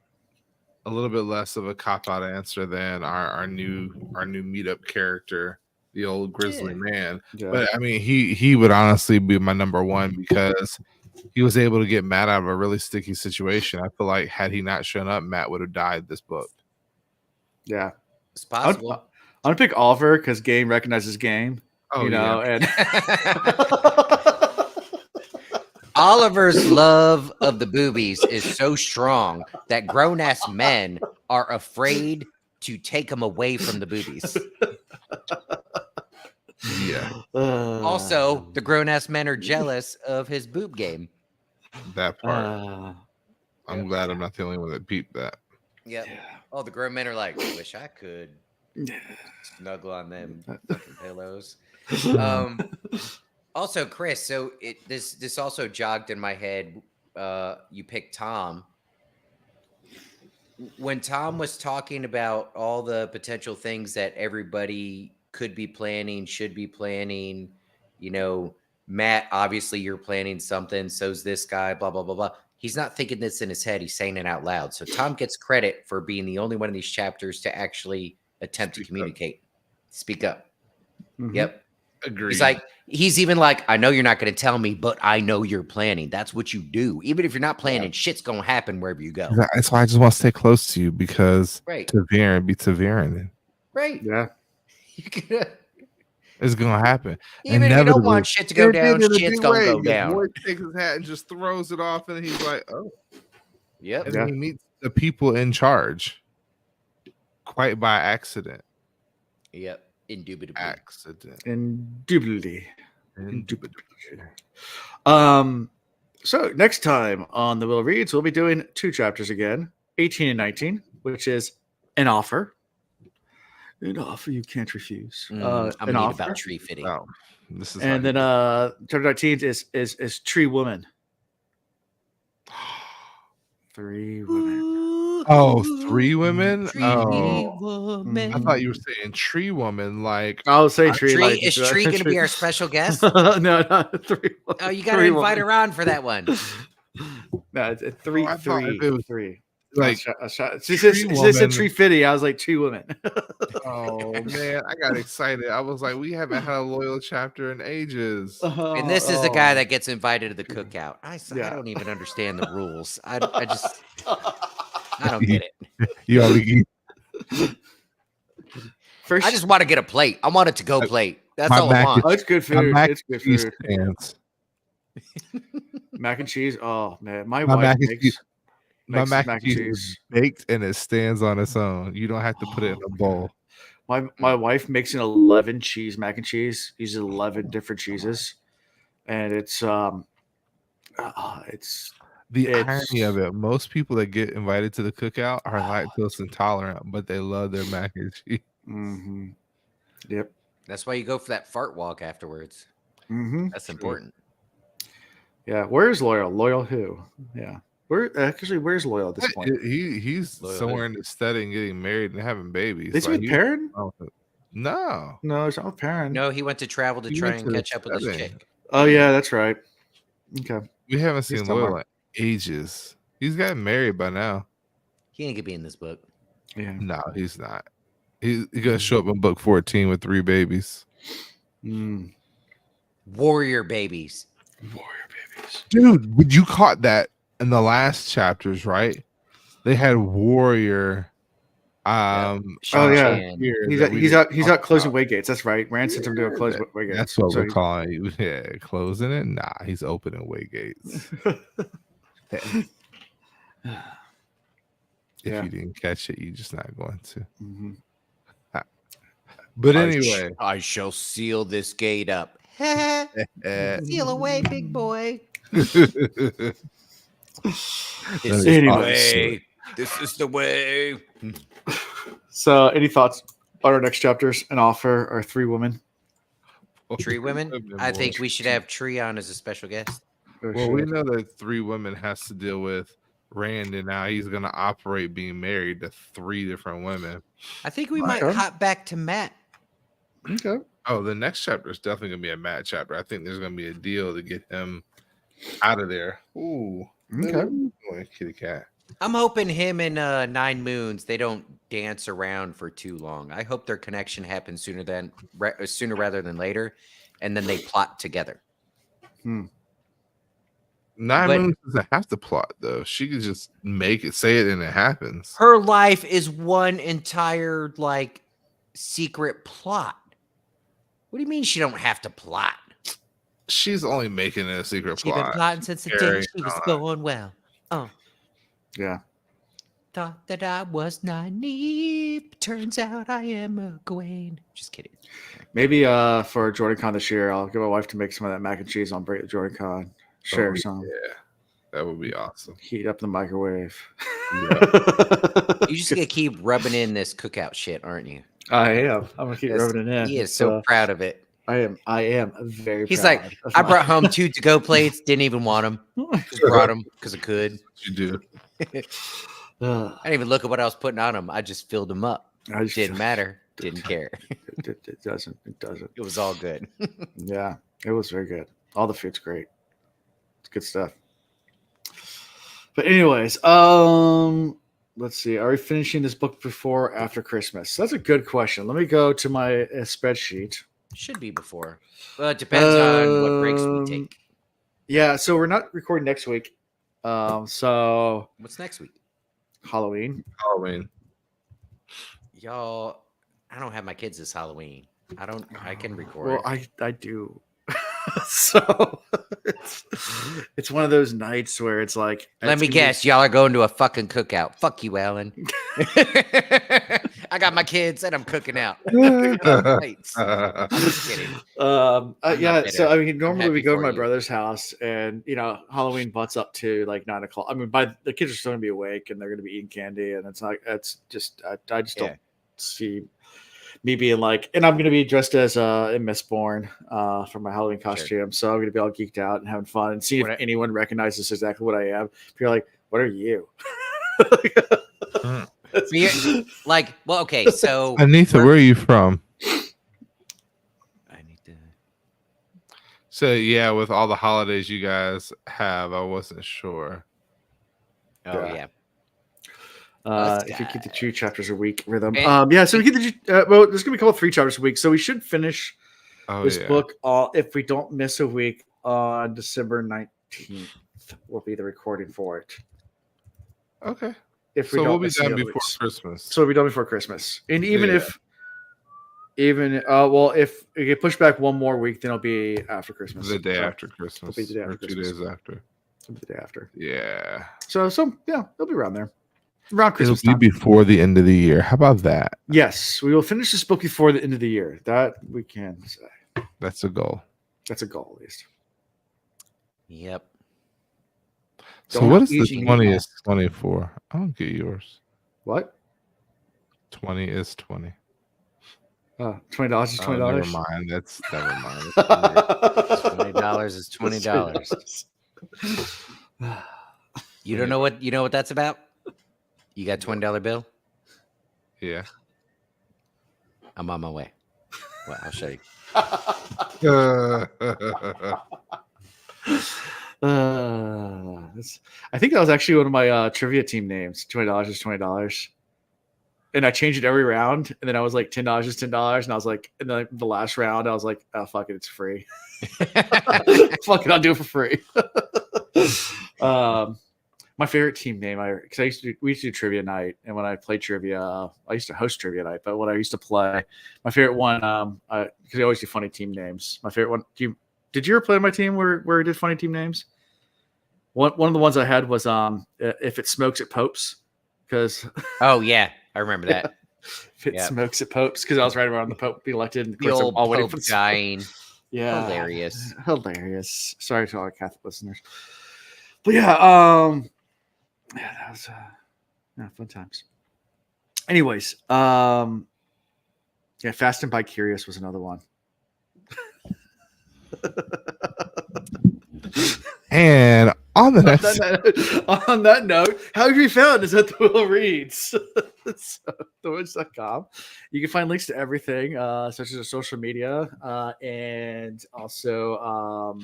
a little bit less of a cop-out answer than our new meetup character, the old grizzly man. Yeah. But I mean, he would honestly be my number one because he was able to get Matt out of a really sticky situation. I feel like had he not shown up, Matt would have died this book. Yeah, it's possible. I'm gonna pick Oliver because game recognizes game. Oh, and Oliver's love of the boobies is so strong that grown-ass men are afraid to take him away from the boobies. Yeah. Also, the grown-ass men are jealous of his boob game. That part. I'm glad I'm not the only one that peeped that. Yep. Yeah. Oh, the grown men are like, wish I could snuggle on them fucking pillows. Also, Chris, so this also jogged in my head. You picked Tom. When Tom was talking about all the potential things that everybody could be planning, should be planning, Matt, obviously you're planning something. So's this guy, blah, blah, blah, blah. He's not thinking this in his head. He's saying it out loud. So Tom gets credit for being the only one in these chapters to actually attempt to communicate. Speak up. Mm-hmm. Yep. Agreed. He's even like, I know you're not going to tell me, but I know you're planning. That's what you do. Even if you're not planning, shit's going to happen wherever you go. That's why I just want to stay close to you because Taviran be Taviran. Right. Yeah. It's going to happen. Even if you don't want shit to go down, shit's going to go down. Boy takes his hat and just throws it off, and he's like, oh. Yep. And then he meets the people in charge quite by accident. Yep. Indubitably. Indubitably. So next time on the Will Reads, we'll be doing 2 chapters again, 18 and 19, which is an offer. An offer you can't refuse. I'm gonna need about tree fitting. Oh, this is and then chapter 19 is Tree Woman. 3 women. Oh, 3 women? Tree woman. I thought you were saying tree woman. Like I'll say tree. Tree is Tree going to be our special guest? No, not 3. Oh, you got to invite her on for that one. No, it's 3. I thought if it was 3. like She said tree fitty. I was like, tree woman. oh man, I got excited. I was like, we haven't had a loyal chapter in ages. And this is the guy that gets invited to the cookout. I Yeah. don't even understand the rules. I don't get it. You only First, I just want to get a plate. I want a to-go plate. That's my all I mac want. oh, it's good food. mac It's good and cheese food. stands. Mac and cheese. Oh man, my My wife mac and makes cheese- My makes mac and cheese is baked and it stands on its own. You don't have to put it in a bowl. My wife makes an 11 cheese mac and cheese. Uses 11 different cheeses, and it's The It's- irony of it, most people that get invited to the cookout are lactose intolerant, but they love their mac and cheese. mm-hmm. Yep. That's why you go for that fart walk afterwards. Mm-hmm. That's important. Yeah. Where's Loyal? Loyal who? Yeah. Where's Loyal at this point? He's Loyal somewhere in the study and getting married and having babies. Is he Like, with Perrin? No. No, he's not with Perrin. No, he went to travel to He try went and to the catch up with his setting. chick. Oh yeah, that's right. Okay. We haven't seen somewhere. Loyal in ages. He's gotten married by now. He ain't gonna be in this book. Yeah. No, he's not. He's gonna show up in book 14 with 3 babies. Mm. Warrior babies. Warrior babies. Dude, but you caught that in the last chapters, right? They had warrior. Oh Sean yeah. Chan. He's out closing way gates. That's right. Rand sent him to go close way gates. That's what So we're calling it. Yeah, closing it. Nah, he's opening way gates. If Yeah. you didn't catch it, you're just not going to. Mhm. But anyway, I shall seal this gate up. Seal away, big boy. This is Anyway. This is the way. So, any thoughts on our next chapters? An offer or 3 women? Tree women. I think we should have Tree on as a special guest. Well, we know that 3 women has to deal with Rand, and now he's going to operate being married to 3 different women. I think we might Okay. hop back to Matt. Okay. Oh, the next chapter is definitely going to be a Matt chapter. I think there's going to be a deal to get him out of there. Ooh. Okay. Boy, kitty cat. I'm hoping him and 9 Moons, they don't dance around for too long. I hope their connection happens sooner rather than later, and then they plot together. 9 But- Moons doesn't have to plot, though. She could just make it, say it, and it happens. Her life is one entire secret plot. What do you mean she don't have to plot? She's only making it a secret She's been plot. plotting since the day Carry she was on. going well. Oh, Yeah. thought that I was naive. Turns out I am a Gawain. Just kidding. Maybe for Jordan Con this year, I'll get my wife to make some of that mac and cheese on break Jordan Con. Share Oh, some. Yeah, that would be awesome. Heat up in the microwave. You just gonna keep rubbing in this cookout shit, aren't you? I am. I'm gonna keep Yes, rubbing it in. He is so proud of it. I am very. He's proud like, of I my- brought home 2 to-go plates. Didn't even want them. Just brought them because I could. You do. Ugh, I didn't even look at what I was putting on them. I just filled them up. I just, Didn't matter. Didn't care. It doesn't. It doesn't. It was all good. Yeah, it was very good. All the food's great. It's good stuff. But anyways, let's see. Are we finishing this book before or after Christmas? That's a good question. Let me go to my spreadsheet. Should be before. Well, it depends on what breaks we take. Yeah, so we're not recording next week. So What's next week? Halloween. Halloween. Y'all, I don't have my kids this Halloween. I can record. Well, I do. So it's one of those nights where it's like. Let me guess, y'all are going to a fucking cookout. Fuck you, Alan. I got my kids and I'm cooking out. Plates. I'm just kidding. I'm not Yeah. bitter. So I mean, normally we happy go to for my you. brother's house, and Halloween butts up to like 9 o'clock. I mean, the kids are still gonna be awake and they're gonna be eating candy, and it's just I just Yeah. don't see me being like, and I'm gonna be dressed as a Mistborn for my Halloween costume, so I'm gonna be all geeked out and having fun and see if anyone recognizes exactly what I am. If you're like, what are you? Well, okay, so Anita, where are you from? I need to. So yeah, with all the holidays you guys have, I wasn't sure. Oh Yeah. yeah. If you keep the 2 chapters a week rhythm. And- Yeah, so we keep the well, there's gonna be a couple 3 chapters a week, so we should finish this book if we don't miss a week on December 19th. Will be the recording for it. Okay. If we So don't we'll be miss the done other before weeks. Christmas. So we'll be done before Christmas. And even Yeah. if we get pushed back one more week, then it'll be after Christmas. The day So after Christmas. be the day after or 2 Christmas. days after. it'll be the day after. Yeah. So yeah, it'll be around there. Around It'll Christmas be time. before the end of the year. How about that? Yes, we will finish this book before the end of the year. That we can say. That's a goal. That's a goal, at least. Yep. So Don't what is the usually 20 know. is 20 for? I don't get yours. What? 20 is 20. $20 is Oh, $20. never mind. That's never mind. That's all right. $20 is $20. You don't know what that's about? You got $20 bill? Yeah. I'm on my way. Well, I'll show you. I think that was actually one of my trivia team names. $20 is $20. And I changed it every round. And then I was like, $10 is $10. And I was like, and then the last round, I was like, oh, fuck it, it's free. Fuck it, I'll do it for free. My favorite team name, because we used to do trivia night, and when I played trivia, I used to host trivia night. But when I used to play, my favorite one, because we always do funny team names. My favorite one. Did you ever play on my team where we did funny team names? One of the ones I had was if it smokes, it popes. Because Oh yeah, I remember that. if it smokes, it popes. Because I was right around the Pope be elected. And of The course, I'm old all waiting Pope for the dying. Yeah, Hilarious. Sorry to all our Catholic listeners, but yeah, that was fun times. Anyways, yeah, Fast and By Curious was another one. And on the next, on that note, how have you found is that the Will Reads. So, thewoods.com. You can find links to everything, such as our social media, and also,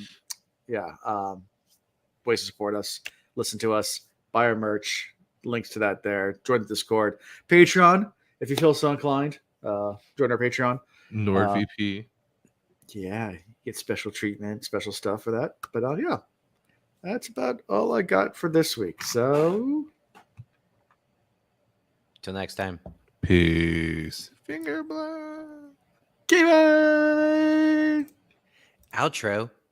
ways to support us, listen to us, buy our merch. Links to that there. Join the Discord, Patreon. If you feel so inclined, join our Patreon. NordVP. Yeah, get special treatment, special stuff for that. But yeah, that's about all I got for this week. So, Till next time. Peace. Finger blood. game on! Outro.